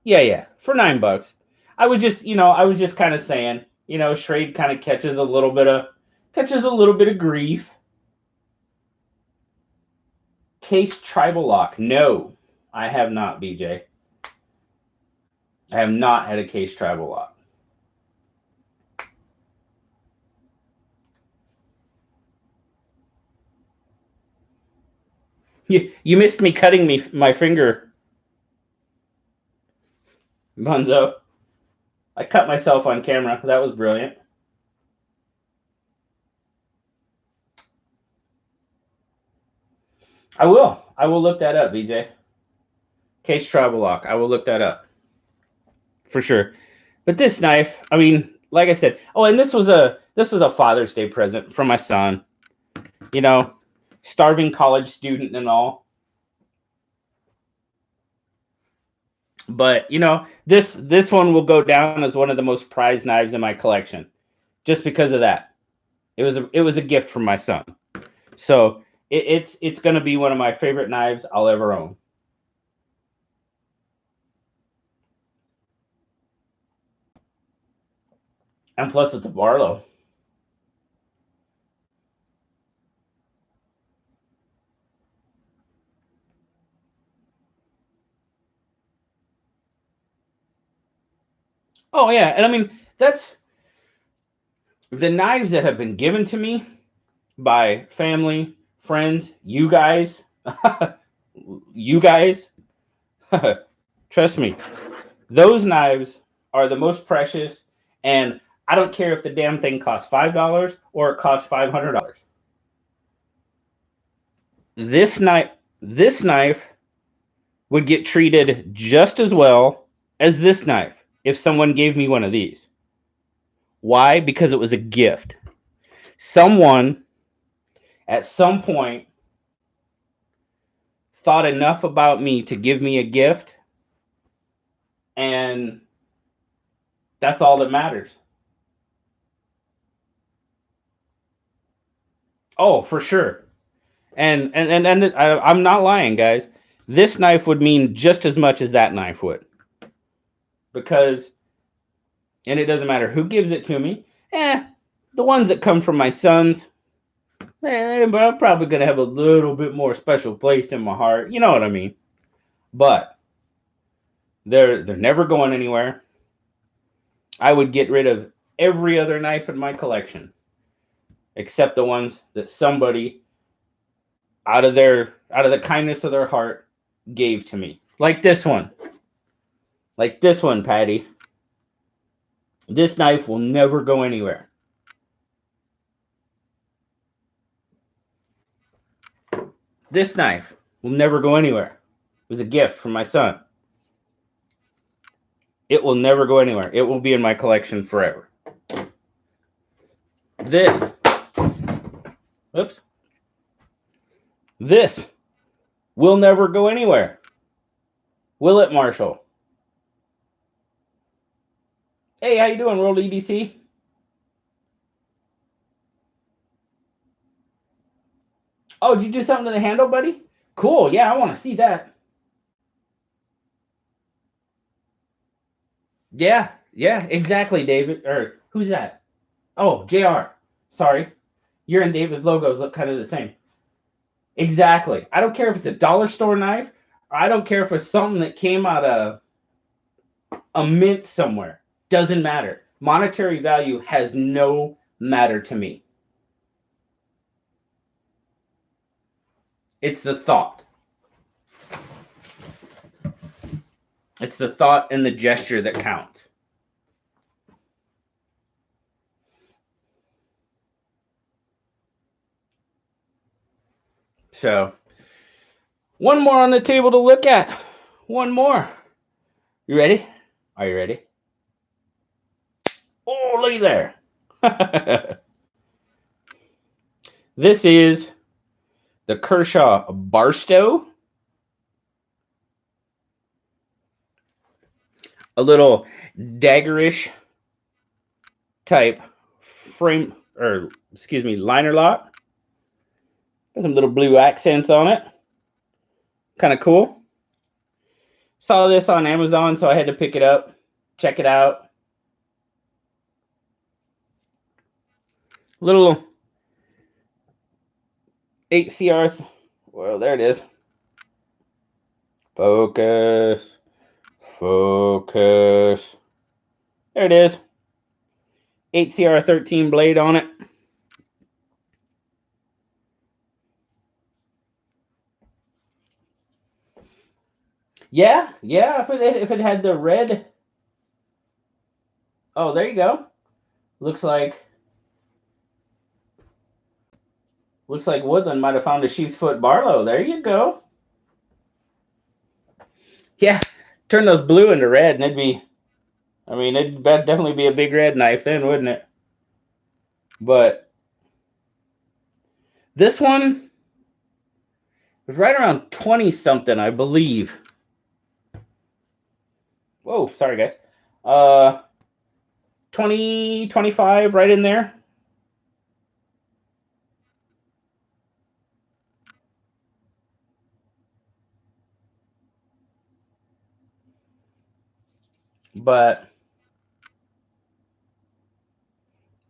yeah. For $9. I was just kind of saying, Schrade kind of catches a little bit of grief. Case tribal lock. No, I have not, BJ. I have not had a case tribal lock. You missed me cutting my finger, Bunzo. I cut myself on camera. That was brilliant. I will. I will look that up, BJ. Case tribal lock. I will look that up for sure. But this knife, I mean, like I said, oh, and this was a Father's Day present from my son. You know, starving college student and all. But this one will go down as one of the most prized knives in my collection, just because of that. It was a gift from my son, so it's going to be one of my favorite knives I'll ever own. And plus, it's a Barlow. Oh yeah, and I mean that's the knives that have been given to me by family, friends, you guys, you guys. Trust me, those knives are the most precious, and I don't care if the damn thing costs $5 or it costs $500. This knife, this knife would get treated just as well as this knife if someone gave me one of these. Why? Because it was a gift. Someone at some point thought enough about me to give me a gift, and that's all that matters. Oh, for sure. I'm not lying, guys. This knife would mean just as much as that knife would, because, and it doesn't matter who gives it to me. The ones that come from my sons, I'm probably gonna have a little bit more special place in my heart. You know what I mean? But they're never going anywhere. I would get rid of every other knife in my collection except the ones that somebody out of the kindness of their heart gave to me. Like this one. Like this one, Patty. This knife will never go anywhere. This knife will never go anywhere. It was a gift from my son. It will never go anywhere. It will be in my collection forever. This. Oops. This will never go anywhere. Will it, Marshall? Hey, how you doing, World EDC? Oh, did you do something to the handle, buddy? Cool. Yeah, I want to see that. Yeah, yeah, exactly, David. Or who's that? Oh, JR. Sorry. Your and David's logos look kind of the same. Exactly. I don't care if it's a dollar store knife, or I don't care if it's something that came out of a mint somewhere. Doesn't matter. Monetary value has no matter to me. It's the thought. It's the thought and the gesture that count. So, one more on the table to look at. One more. You ready? Are you ready? Oh, look there. This is the Kershaw Barstow. A little daggerish type frame, or excuse me, liner lock. Got some little blue accents on it. Kind of cool. Saw this on Amazon, so I had to pick it up, check it out. Little 8CR. Well, there it is. Focus. Focus. There it is. 8CR13 blade on it. Yeah, yeah. If it had the red. Oh, there you go. Looks like Woodland might have found a sheep's foot Barlow. There you go. Yeah, turn those blue into red, and it'd be. I mean, it'd definitely be a big red knife then, wouldn't it? But this one was right around 20 something, I believe. Whoa, sorry guys. 20, 25, right in there. But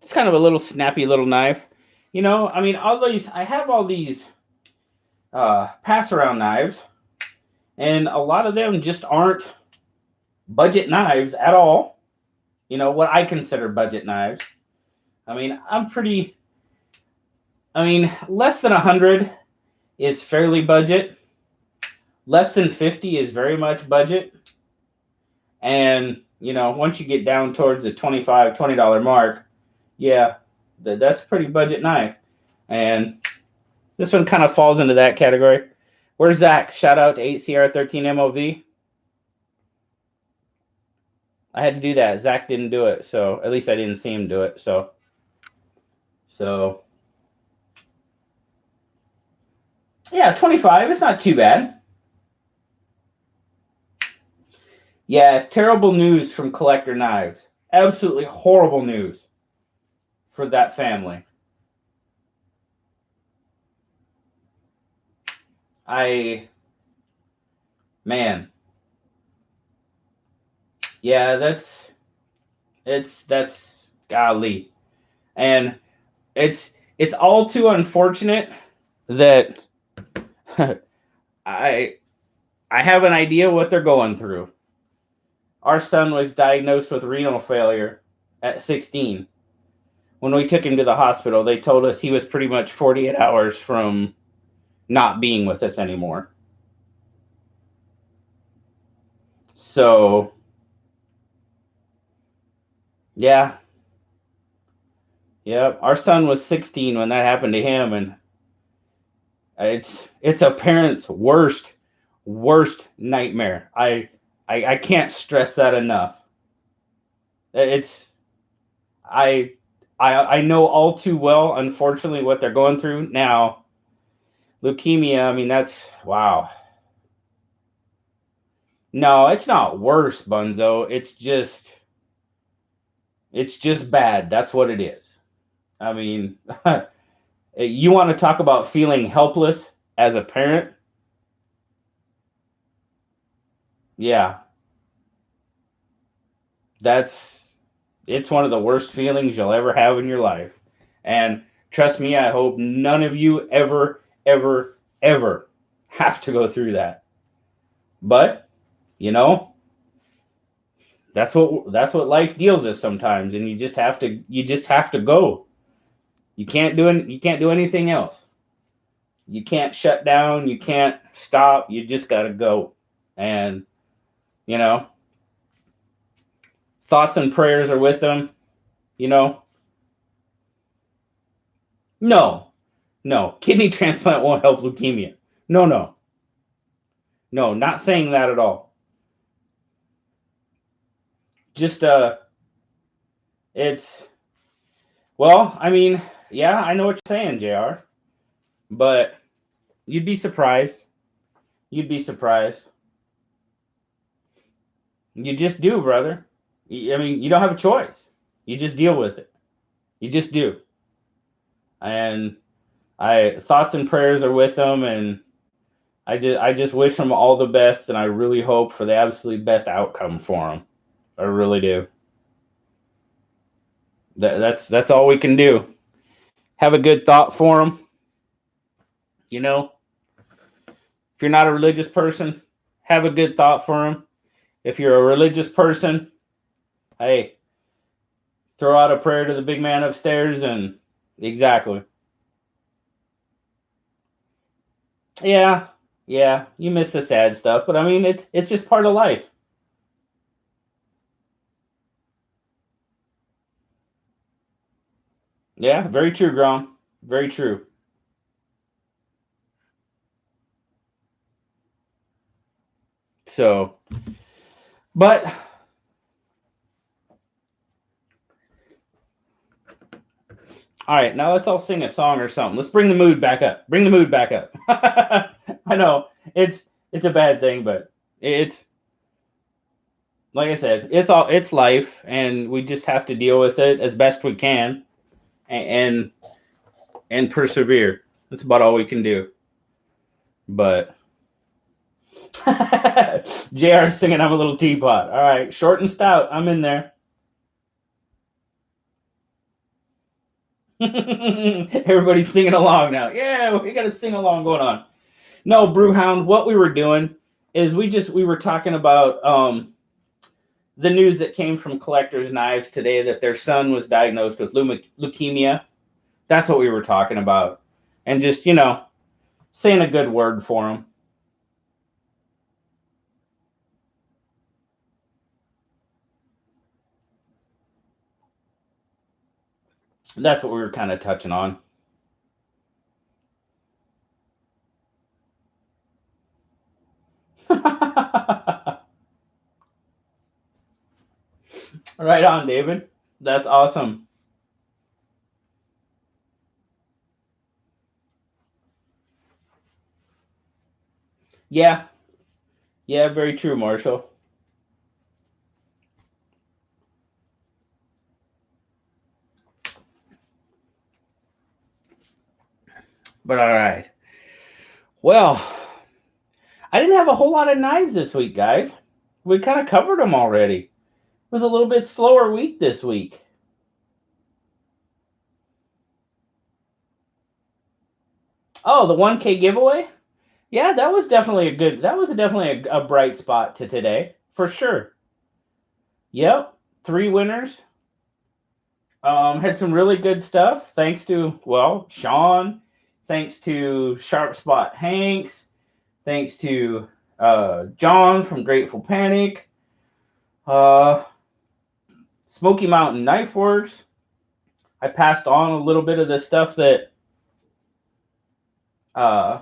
it's kind of a little snappy little knife. You know, I mean, I have all these pass around knives, and a lot of them just aren't budget knives at all. You know, what I consider budget knives. I mean, less than 100 is fairly budget. Less than 50 is very much budget. And, you know, once you get down towards the $20 mark, yeah, that's a pretty budget knife. And this one kind of falls into that category. Where's Zach? Shout out to 8CR13 MOV. I had to do that. Zach didn't do it, so at least I didn't see him do it. So yeah, 25. It's not too bad. Yeah, terrible news from Collector Knives. Absolutely horrible news for that family. Man. Yeah, that's golly. And it's all too unfortunate that I have an idea what they're going through. Our son was diagnosed with renal failure at 16. When we took him to the hospital, they told us he was pretty much 48 hours from not being with us anymore. So, yeah. Yep. Our son was 16 when that happened to him, and it's a parent's worst nightmare. I can't stress that enough. It's I know all too well, unfortunately, what they're going through now. Leukemia, I mean, that's wow. No, it's not worse, Bunzo. It's just bad. That's what it is. I mean, You want to talk about feeling helpless as a parent? Yeah, it's one of the worst feelings you'll ever have in your life. And trust me, I hope none of you ever, ever, ever have to go through that. But, you know, that's what life deals us sometimes, and you just have to go. You can't do anything else. You can't shut down, you can't stop, you just got to go. And, you know, thoughts and prayers are with them, you know. No, no, kidney transplant won't help leukemia. No, no, no, not saying that at all. Just it's well, I mean, yeah, I know what you're saying, Jr. But you'd be surprised. You'd be surprised. You just do, brother. I mean, you don't have a choice. You just deal with it. You just do. And I thoughts and prayers are with them, and I just wish them all the best, and I really hope for the absolute best outcome for them. I really do. That's all we can do. Have a good thought for them. You know, if you're not a religious person, have a good thought for them. If you're a religious person, hey, throw out a prayer to the big man upstairs, and exactly. Yeah, yeah, you miss the sad stuff, but I mean, it's just part of life. Yeah, very true, Grom. Very true. So, but all right, now let's all sing a song or something. Let's bring the mood back up. Bring the mood back up. I know it's a bad thing, but it's like I said, it's life, and we just have to deal with it as best we can, and and persevere. That's about all we can do. But Jr. singing, "I'm a little teapot." All right, short and stout. I'm in there. Everybody's singing along now. Yeah, we got a sing along going on. No, Brewhound. What we were doing is we were talking about the news that came from Collector's Knives today that their son was diagnosed with leukemia. That's what we were talking about, and just saying a good word for him. That's what we were kind of touching on. Right on, David. That's awesome. Yeah, yeah, very true, Marshall. But all right. Well, I didn't have a whole lot of knives this week, guys. We kind of covered them already. It was a little bit slower week this week. Oh, the 1K giveaway? Yeah, that was definitely a bright spot to today, for sure. Yep, 3 winners. Had some really good stuff. Thanks to, well, Sean. Thanks to Sharp Spot Hanks. Thanks to John from Grateful Panic. Uh, Smoky Mountain Knife Works. I passed on a little bit of the stuff that, uh,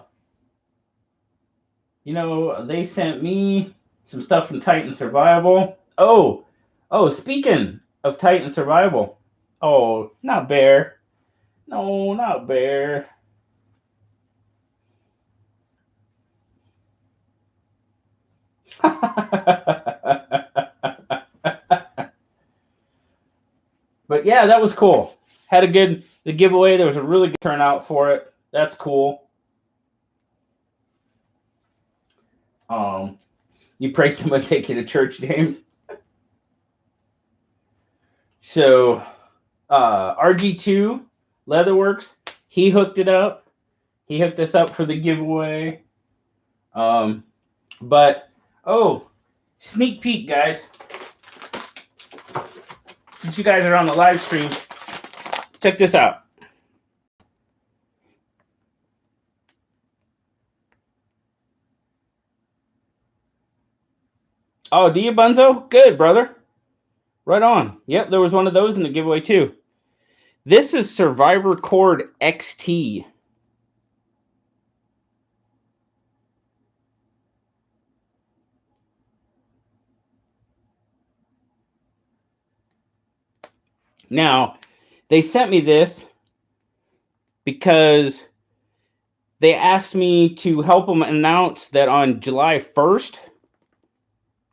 they sent me some stuff from Titan Survival. Oh, speaking of Titan Survival. Oh, not Bear. No, not Bear. But yeah, that was cool. Had a good. the giveaway. There was a really good turnout for it. That's cool. You pray someone take you to church, James. So, RG2 Leatherworks, he hooked it up. He hooked us up for the giveaway. But, sneak peek, guys. Since you guys are on the live stream, check this out. Oh, do you, Bunzo? Good, brother. Right on. Yep, there was one of those in the giveaway, too. This is Survivor Cord XT. Now, they sent me this because they asked me to help them announce that on July 1st,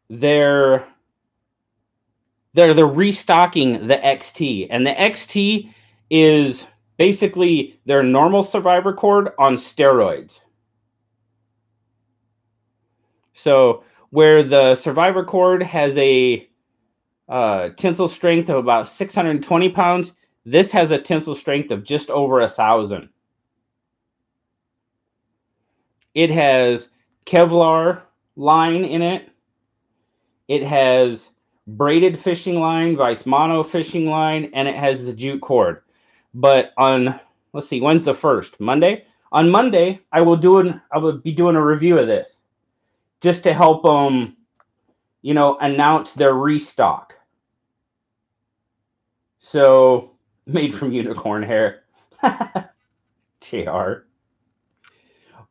they're restocking the XT. And the XT is basically their normal Survivor Cord on steroids. So where the Survivor Cord has a tensile strength of about 620 pounds, this has a tensile strength of just over 1,000. It has Kevlar line in it. It has braided fishing line, vice mono fishing line, and it has the jute cord. But on, let's see, when's the 1st? Monday? On Monday, I will be doing a review of this just to help them, announce their restock. So, made from unicorn hair. JR.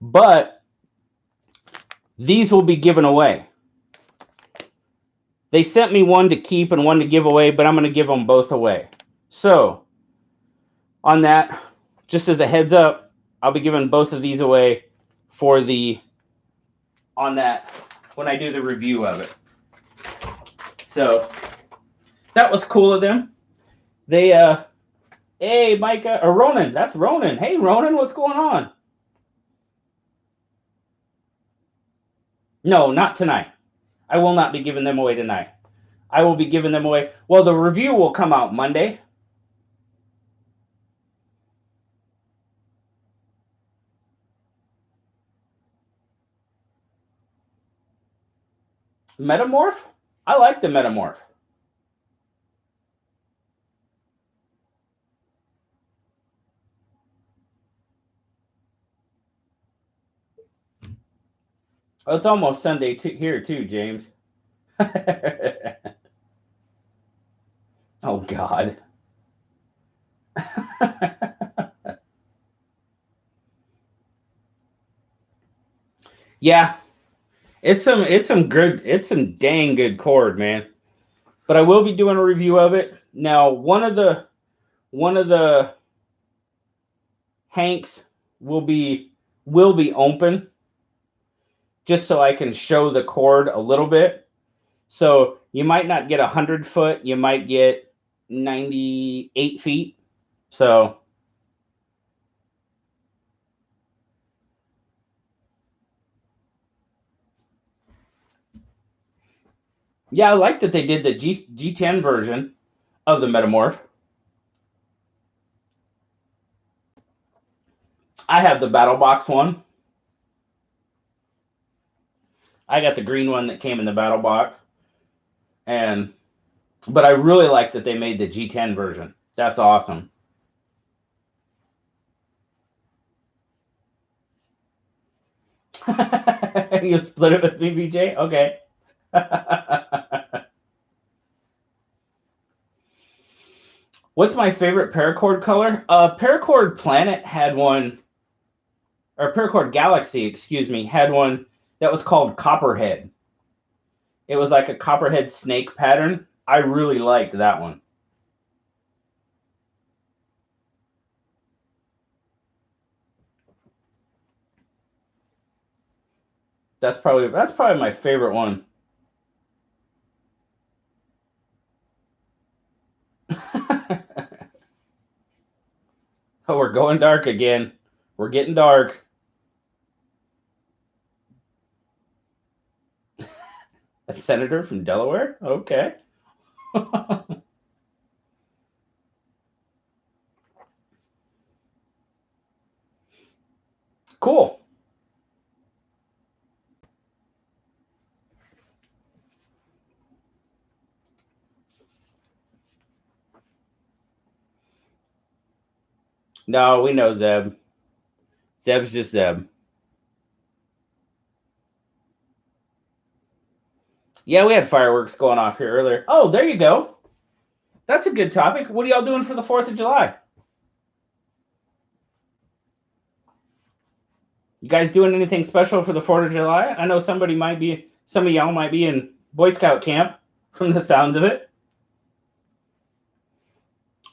But these will be given away. They sent me one to keep and one to give away, but I'm going to give them both away. So, on that, just as a heads up, I'll be giving both of these away on that when I do the review of it. So, that was cool of them. They, hey, Micah, or Ronan, that's Ronan. Hey, Ronan, what's going on? No, not tonight. I will not be giving them away tonight. I will be giving them away. Well, the review will come out Monday. Metamorph? I like the Metamorph. Oh, it's almost Sunday here too, James. Oh, God. Yeah, it's some dang good cord, man. But I will be doing a review of it. Now, one of the hanks will be open just so I can show the cord a little bit. So you might not get 100 foot, you might get 98 feet. So yeah, I like that they did the G10 version of the Metamorph. I have the Battle Box one. I got the green one that came in the Battle Box. But I really like that they made the G10 version. That's awesome. You split it with me, BJ? Okay. What's my favorite paracord color? Paracord Planet had one, or Paracord Galaxy, excuse me, had one that was called Copperhead. It was like a copperhead snake pattern. I really liked that one. That's probably my favorite one. Oh, we're going dark again. We're getting dark. A senator from Delaware? Okay. Cool. No, we know Zeb. Zeb's just Zeb. Yeah, we had fireworks going off here earlier. Oh, there you go. That's a good topic. What are y'all doing for the 4th of July? You guys doing anything special for the 4th of July? I know some of y'all might be in Boy Scout camp from the sounds of it.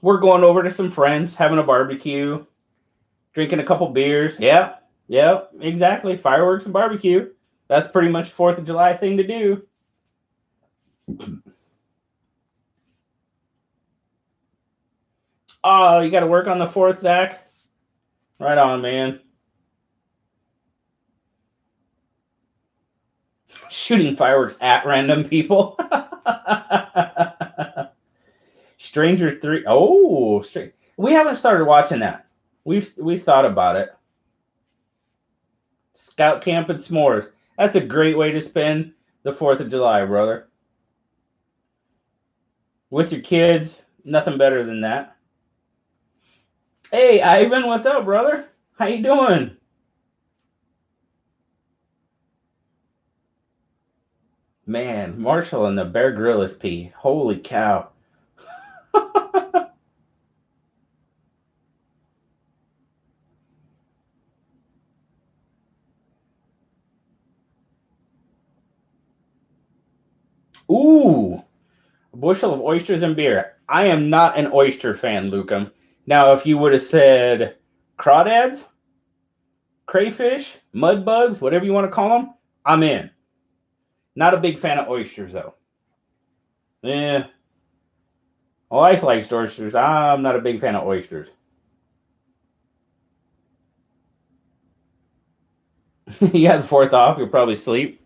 We're going over to some friends, having a barbecue, drinking a couple beers. Yeah, exactly. Fireworks and barbecue. That's pretty much 4th of July thing to do. Oh, you got to work on the 4th, Zach? Right on, man. Shooting fireworks at random people. Stranger 3. Oh, we haven't started watching that. We've thought about it. Scout camp and s'mores. That's a great way to spend the 4th of July, brother. With your kids, nothing better than that. Hey, Ivan, what's up, brother? How you doing? Man, Marshall and the Bear Grylls pee. Holy cow. Ooh, a bushel of oysters and beer. I am not an oyster fan, Lucum. Now, if you would have said crawdads, crayfish, mud bugs, whatever you want to call them, I'm in. Not a big fan of oysters, though. Yeah. My wife likes oysters. I'm not a big fan of oysters. You had the 4th off. You'll probably sleep.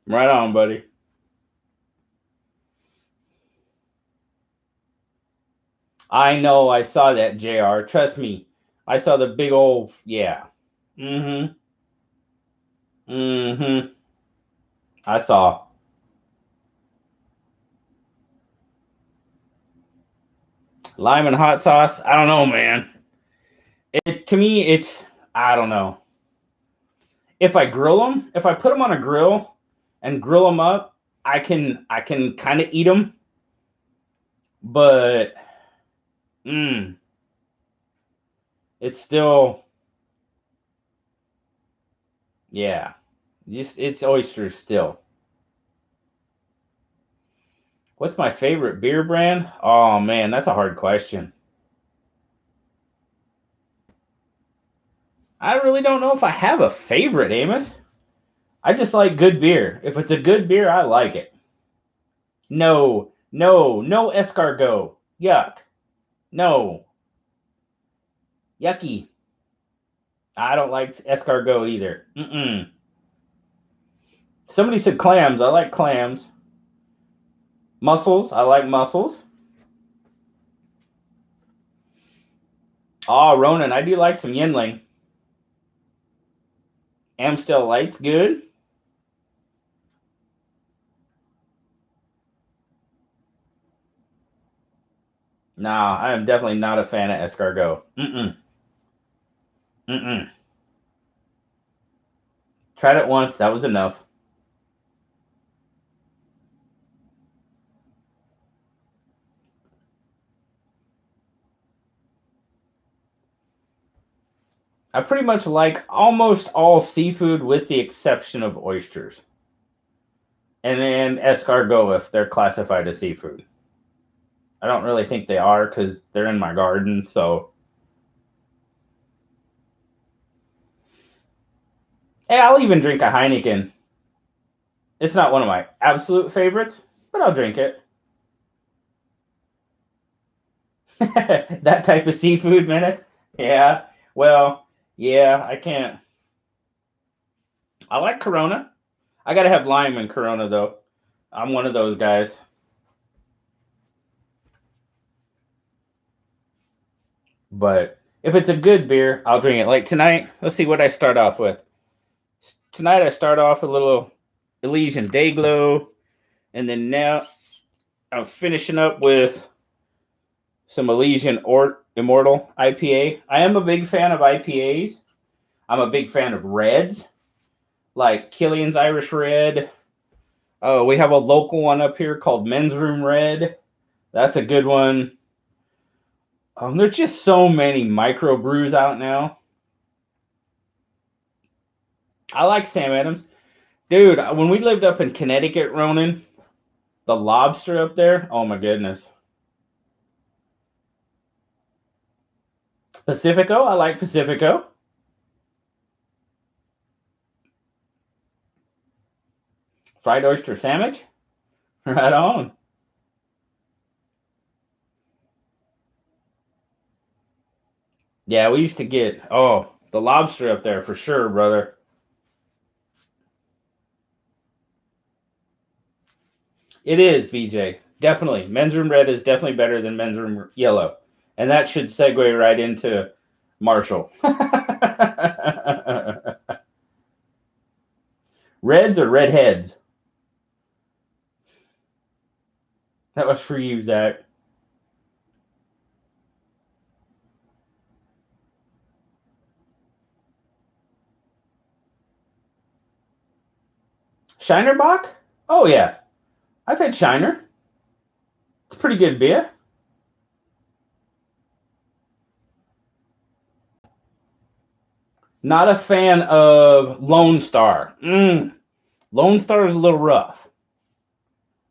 Right on, buddy. I know. I saw that, JR. Trust me. I saw the big old, yeah. Mm-hmm. Mm-hmm. I saw. Lime and hot sauce. I don't know, man. To me, I don't know. If I grill them, if I put them on a grill and grill them up, I can kind of eat them. But it's still, yeah, it's oysters still. What's my favorite beer brand? Oh man, that's a hard question. I really don't know if I have a favorite, Amos. I just like good beer. If it's a good beer, I like it. No escargot. Yuck. No. Yucky. I don't like escargot either. Somebody said clams. I like clams. Mussels. I like mussels. Oh, Ronan. I do like some Yuengling. Amstel Light's good. Nah, I am definitely not a fan of escargot. Tried it once. That was enough. I pretty much like almost all seafood with the exception of oysters. And then escargot if they're classified as seafood. I don't really think they are because they're in my garden, so. Hey, I'll even drink a Heineken. It's not one of my absolute favorites, but I'll drink it. That type of seafood, Menace? Yeah. Well, yeah, I can't. I like Corona. I gotta have lime in Corona though. I'm one of those guys. But if it's a good beer, I'll drink it. Like tonight, let's see what I start off with. Tonight I start off a little Elysian Dayglow, and then now I'm finishing up with some Elysian Immortal IPA. I am a big fan of IPAs. I'm a big fan of reds, like Killian's Irish Red. Oh, we have a local one up here called Men's Room Red. That's a good one. There's just so many micro brews out now. I like Sam Adams. Dude, when we lived up in Connecticut, Ronan, the lobster up there, oh my goodness. Pacifico, I like Pacifico. Fried oyster sandwich, right on. Yeah, we used to get, the lobster up there for sure, brother. It is, BJ. Definitely. Men's Room Red is definitely better than Men's Room Yellow. And that should segue right into Marshall. Reds or redheads? That was for you, Zach. Shiner Bock? Oh, yeah. I've had Shiner. It's a pretty good beer. Not a fan of Lone Star. Lone Star is a little rough.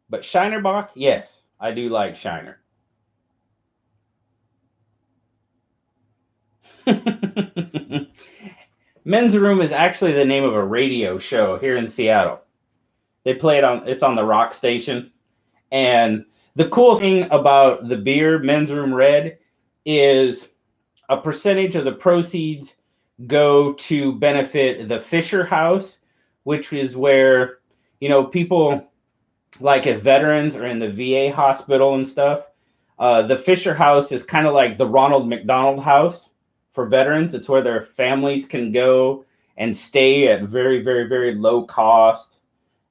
But Shiner Bock, yes, I do like Shiner. Men's Room is actually the name of a radio show here in Seattle. They play it on, it's on the rock station. And the cool thing about the beer, Men's Room Red, is a percentage of the proceeds go to benefit the Fisher House, which is where, people like if veterans are in the VA hospital and stuff. The Fisher House is kind of like the Ronald McDonald House for veterans. It's where their families can go and stay at very, very, very low cost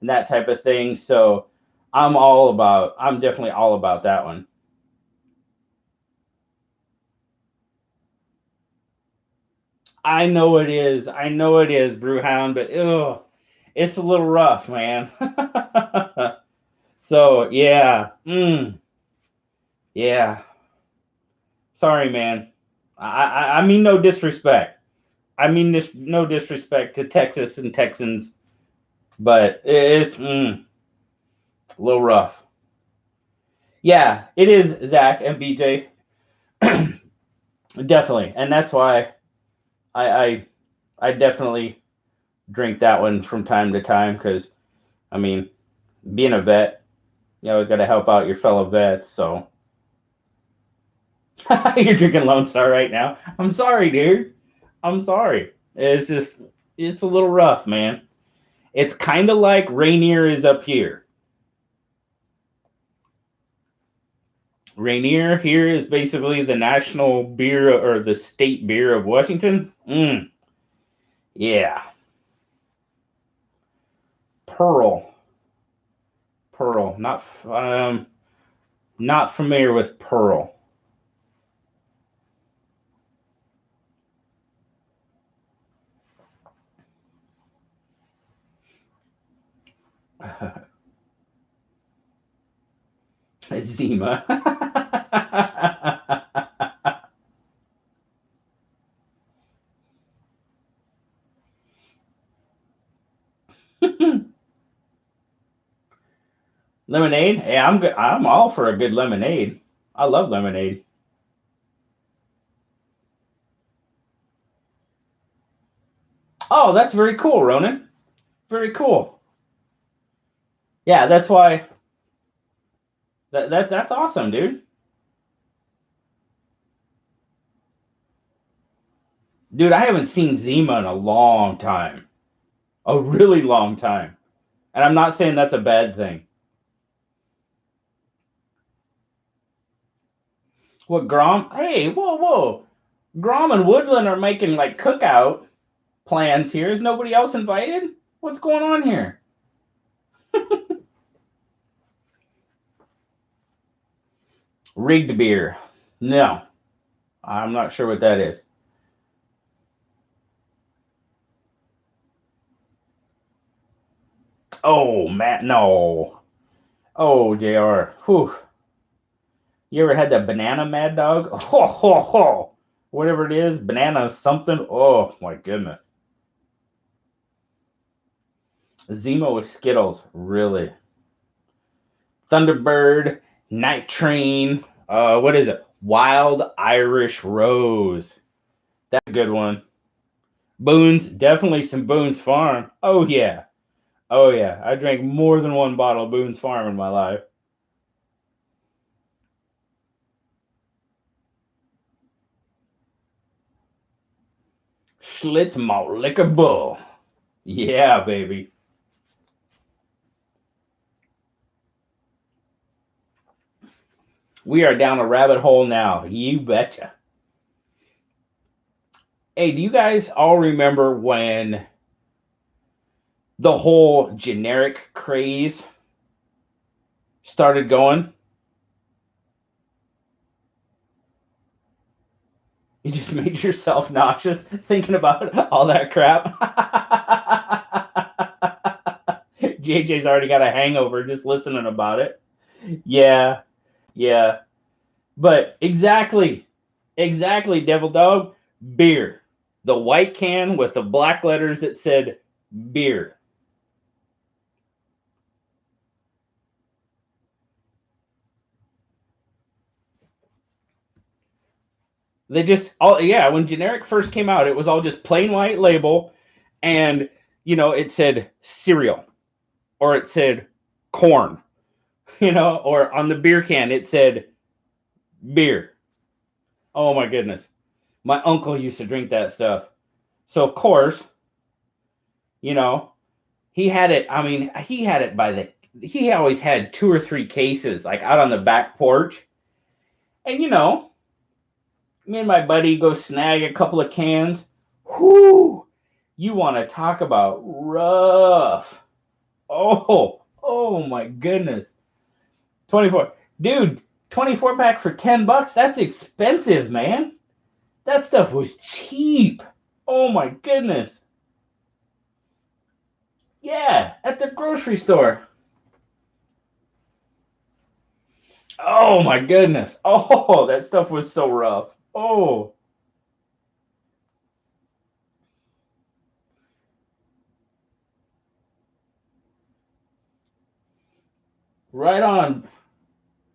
and that type of thing. So I'm definitely all about that one. I know it is. I know it is, Brewhound, but it's a little rough, man. So yeah, yeah. Sorry, man. I mean no disrespect. I mean this no disrespect to Texas and Texans, but it's a little rough. Yeah, it is, Zach and BJ. Definitely, and that's why I, I I definitely drink that one from time to time because I mean, being a vet, you always got to help out your fellow vets. So you're drinking Lone Star right now. I'm sorry, dude. I'm sorry. It's a little rough, man. It's kind of like Rainier is up here. Rainier here is basically the national beer or the state beer of Washington. Yeah. Pearl. Pearl. Not familiar with Pearl. Zima. Lemonade? Yeah, I'm good. I'm all for a good lemonade. I love lemonade. Oh, that's very cool, Ronan. Very cool. Yeah, that's why that's awesome, dude. Dude, I haven't seen Zima in a long time. A really long time. And I'm not saying that's a bad thing. What, Grom? Hey, whoa. Grom and Woodland are making like cookout plans here. Is nobody else invited? What's going on here? Rigged beer. No. I'm not sure what that is. Oh, Matt, no. Oh, JR. Whew. You ever had that banana Mad Dog? Ho, ho, ho. Whatever it is, banana something. Oh, my goodness. Zemo with Skittles. Really? Thunderbird, Night Train. What is it? Wild Irish Rose. That's a good one. Boone's, definitely some Boone's Farm. Oh, yeah. Oh, yeah. I drank more than one bottle of Boone's Farm in my life. Schlitz Malt Liquor Bull. Yeah, baby. We are down a rabbit hole now. You betcha. Hey, do you guys all remember when the whole generic craze started going? You just made yourself nauseous thinking about all that crap. JJ's already got a hangover just listening about it. Yeah. But exactly, Devil Dog. Beer. The white can with the black letters that said beer. They just when generic first came out, it was all just plain white label, and it said cereal, or it said corn, or on the beer can it said beer. Oh my goodness. My uncle used to drink that stuff. So of course, he had it. I mean, he had it he always had 2 or 3 cases like out on the back porch. And me and my buddy go snag a couple of cans. Whoo! You want to talk about rough. Oh my goodness. 24. Dude, 24 pack for $10. That's expensive, man. That stuff was cheap. Oh my goodness. Yeah, at the grocery store. Oh my goodness. Oh, that stuff was so rough. Oh. Right on.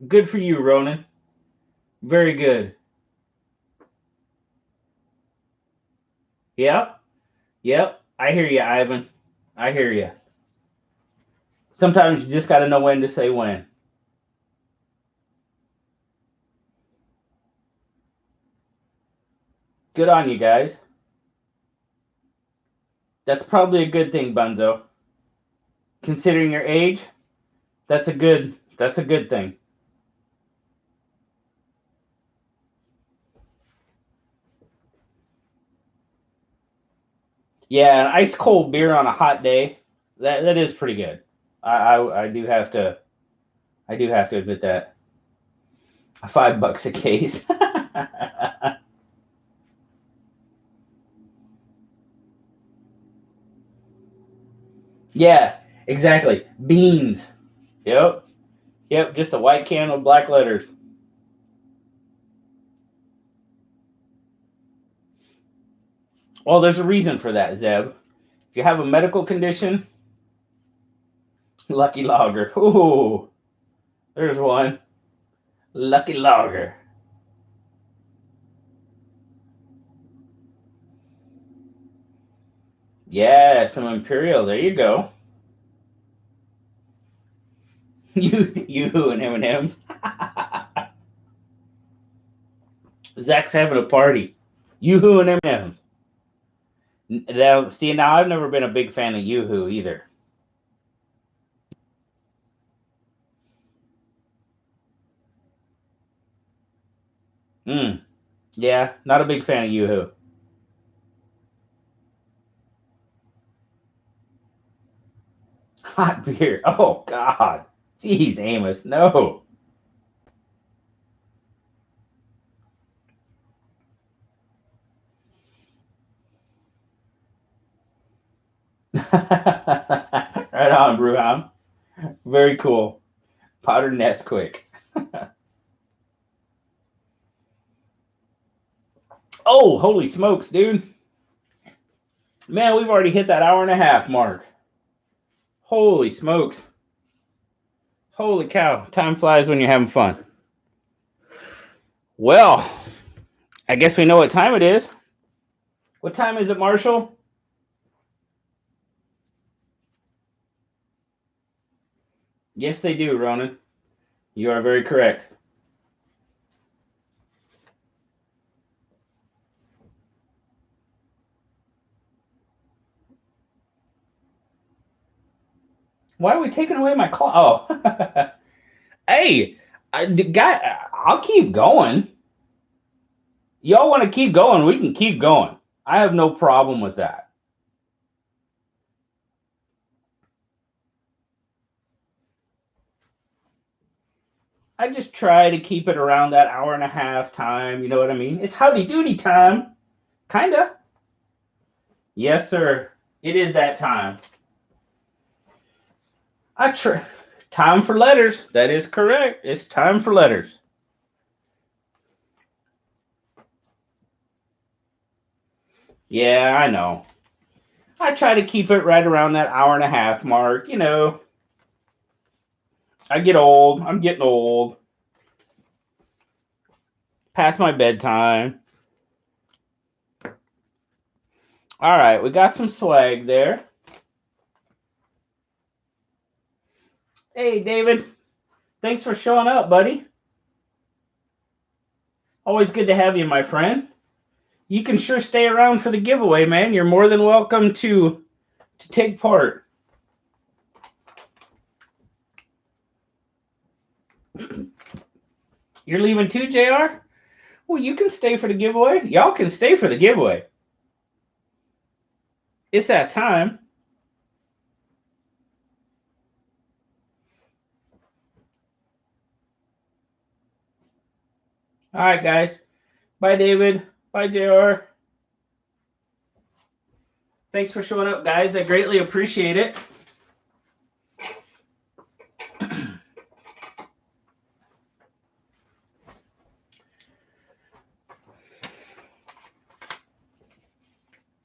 Good for you, Ronan. Very good. Yep. I hear you, Ivan. I hear you. Sometimes you just got to know when to say when. Good on you guys. That's probably a good thing, Bunzo. Considering your age, that's a good thing. Yeah, an ice cold beer on a hot day, that is pretty good. I do have to admit that. $5 a case. Yeah, exactly. Beans. Yep. Just a white can with black letters. Well, there's a reason for that, Zeb. If you have a medical condition, Lucky Lager. Ooh, there's one. Lucky Lager. Yeah, some Imperial. There you go. You and M&M's. Zach's having a party. Yoo-hoo and M&M's. Now, see, now I've never been a big fan of Yoo-Hoo either. Yeah, not a big fan of Yoo-Hoo. Hot beer. Oh, God. Jeez, Amos, no. Right on, Brewhound. Very cool. Powder Nesquik. Oh, holy smokes, dude. Man, we've already hit that hour and a half mark. Holy smokes. Holy cow. Time flies when you're having fun. Well, I guess we know what time it is. What time is it, Marshall? Yes, they do, Ronan. You are very correct. Why are we taking away my clock? Oh. Hey, I'll keep going. Y'all want to keep going? We can keep going. I have no problem with that. I just try to keep it around that hour and a half time. You know what I mean? It's howdy doody time. Kinda. Yes, sir. It is that time. I try. Time for letters. That is correct. It's time for letters. Yeah, I know. I try to keep it right around that hour and a half mark. You know, I get old. I'm getting old. Past my bedtime. All right, we got some swag there. Hey, David. Thanks for showing up, buddy. Always good to have you, my friend. You can sure stay around for the giveaway, man. You're more than welcome to take part. You're leaving too, JR? Well, you can stay for the giveaway. Y'all can stay for the giveaway. It's that time. All right, guys. Bye, David. Bye, JR. Thanks for showing up, guys. I greatly appreciate it.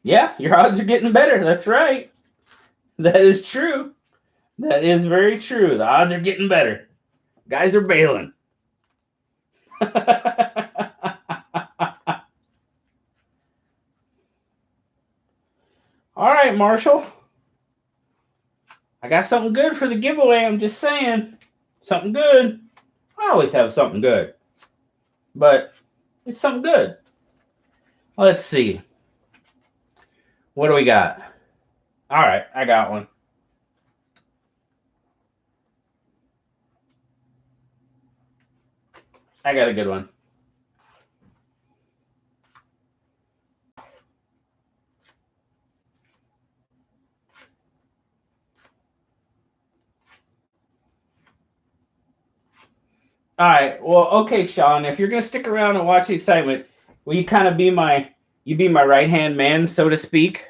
Yeah, your odds are getting better. That's right. That is true. That is very true. The odds are getting better. Guys are bailing. All right, Marshall. I got something good for the giveaway. I'm just saying. Something good. I always have something good. But it's something good. Let's see. What do we got? All right, I got one. I got a good one. All right. Well, okay, Sean. If you're gonna stick around and watch the excitement, will you kind of be my right hand man, so to speak?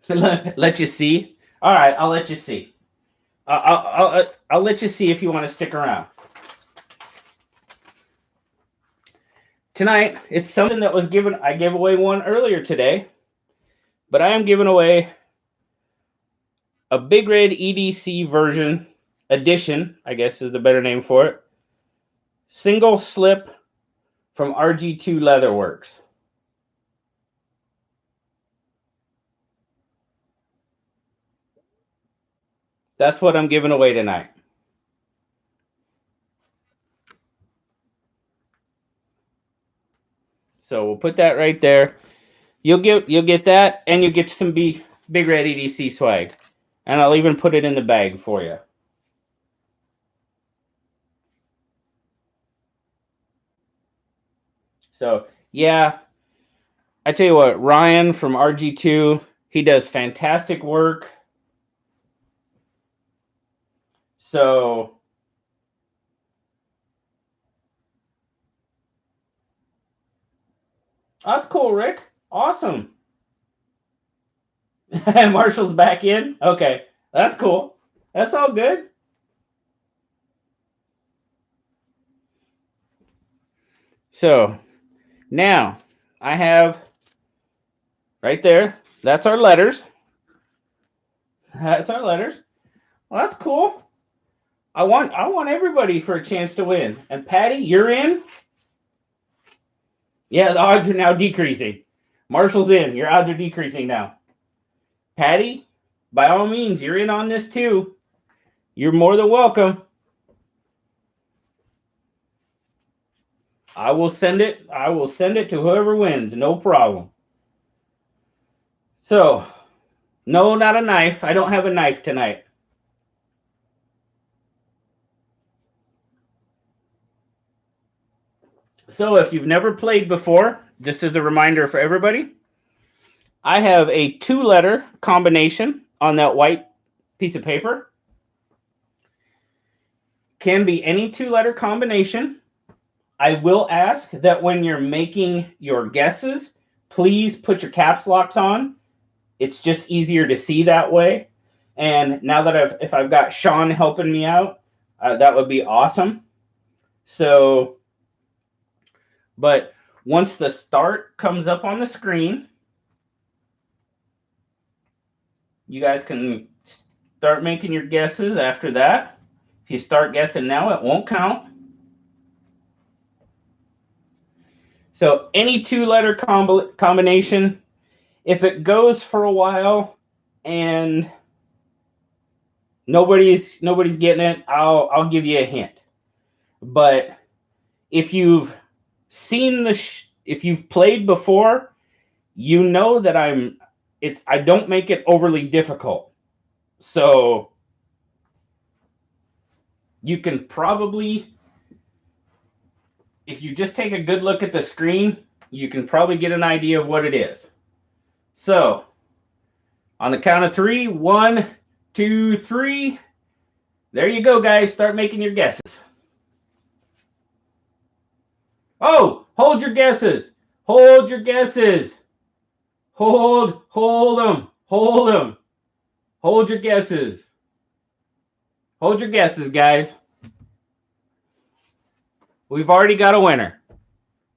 Let you see. All right, I'll let you see. I'll let you see if you want to stick around. Tonight, it's something that was given. I gave away one earlier today, but I am giving away a Big Red EDC version edition, I guess is the better name for it. Single slip from RG2 Leatherworks. That's what I'm giving away tonight. So we'll put that right there. You'll get that, and you'll get some Big Red EDC swag. And I'll even put it in the bag for you. So, yeah, I tell you what, Ryan from RG2, he does fantastic work. So, that's cool, Rick. Awesome. Marshall's back in? Okay, that's cool. That's all good. So, now I have right there, that's our letters. That's our letters. Well, that's cool. I want everybody for a chance to win. And Patty, you're in? Yeah, the odds are now decreasing. Marshall's in. Your odds are decreasing now. Patty, by all means, you're in on this too. You're more than welcome. I will send it. I will send it to whoever wins. No problem. So, no, not a knife. I don't have a knife tonight. So, if you've never played before, just as a reminder for everybody, I have a 2-letter combination on that white piece of paper. Can be any 2-letter combination. I will ask that when you're making your guesses, please put your caps locks on. It's just easier to see that way. And now that if I've got Sean helping me out, that would be awesome. So, but once the start comes up on the screen, you guys can start making your guesses after that. If you start guessing now, it won't count. So any 2-letter combination, if it goes for a while and nobody's getting it, I'll give you a hint. But if you've seen if you've played before, you know that I don't make it overly difficult. So you can probably, if you just take a good look at the screen, you can probably get an idea of what it is. So on the count of 3, 1, 2, 3. There you go, guys. Start making your guesses. Oh, hold your guesses. Hold your guesses. Hold them. Hold them. Hold your guesses. Hold your guesses, guys. We've already got a winner.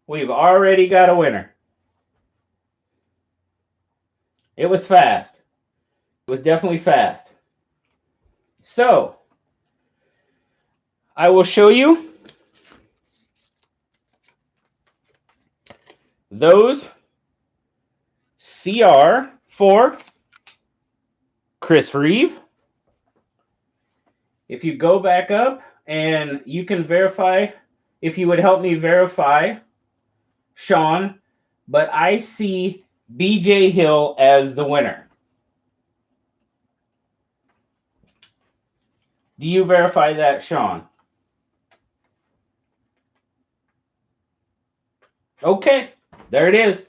We've already got a winner. It was fast. It was definitely fast. So, I will show you those CR for Chris Reeve. If you go back up and you can verify, if you would help me verify, Sean, but I see BJ Hill as the winner. Do you verify that, Sean? Okay, there it is.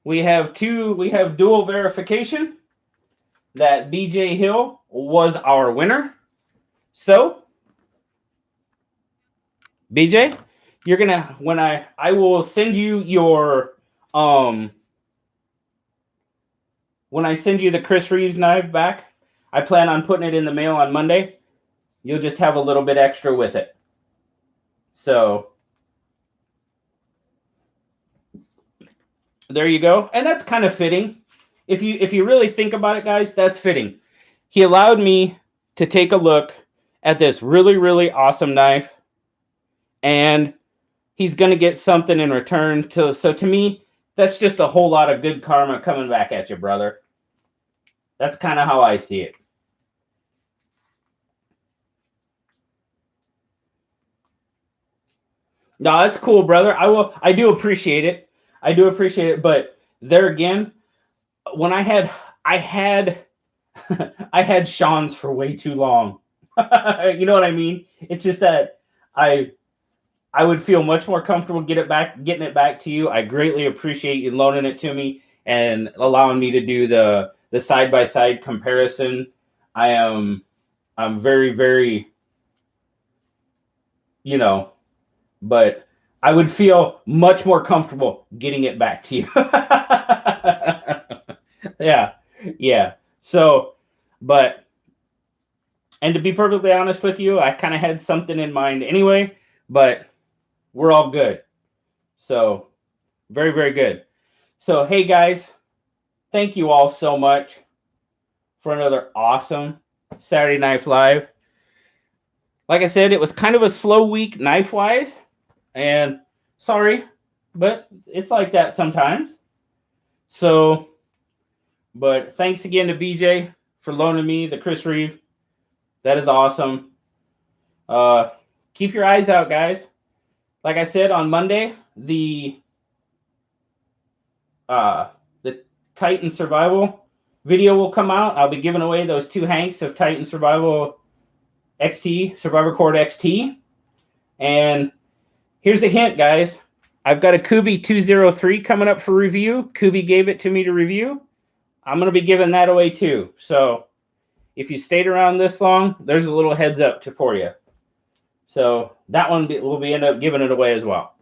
We have dual verification that BJ Hill was our winner. So, BJ, you're gonna I will send you your when I send you the Chris Reeves knife back, I plan on putting it in the mail on Monday. You'll just have a little bit extra with it. So there you go. And that's kind of fitting. If you really think about it, guys, that's fitting. He allowed me to take a look at this really, really awesome knife, and he's going to get something in return. So to me, that's just a whole lot of good karma coming back at you, brother. That's kind of how I see it. No, that's cool, brother. I do appreciate it. I do appreciate it, but there again, when I had I had Sean's for way too long. You know what I mean? It's just that I I would feel much more comfortable getting it back to you. I greatly appreciate you loaning it to me and allowing me to do the side by side comparison. I'm very very you know, but I would feel much more comfortable getting it back to you. Yeah, yeah. So, but and to be perfectly honest with you, I kind of had something in mind anyway, but we're all good. So, very, very good. So, hey guys, thank you all so much for another awesome Saturday Knife Live. Like I said, it was kind of a slow week knife wise, and sorry, but it's like that sometimes. So, but thanks again to BJ for loaning me the Chris Reeve. That is awesome. Uh, keep your eyes out, guys. Like I said on Monday, the Titan Survival video will come out. I'll be giving away those 2 hanks of Titan Survival XT, Survivor Cord XT. And here's a hint, guys. I've got a Kubi 203 coming up for review. Kubi gave it to me to review. I'm going to be giving that away too. So if you stayed around this long, there's a little heads up for you. So that one will be end up giving it away as well.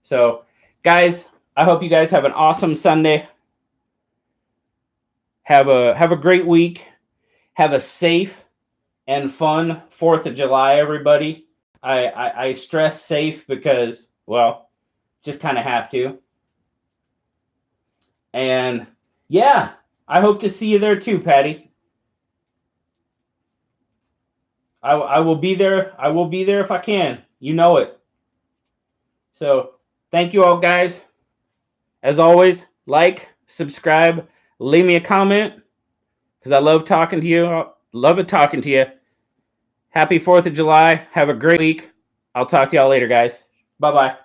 So guys, I hope you guys have an awesome Sunday. Have a great week. Have a safe and fun 4th of July, everybody. I stress safe because, well, just kind of have to. And yeah, I hope to see you there too, Patty. I will be there. I will be there if I can. You know it. So thank you all, guys. As always, like, subscribe, leave me a comment because I love talking to you. Love it talking to you. Happy 4th of July. Have a great week. I'll talk to y'all later, guys. Bye-bye.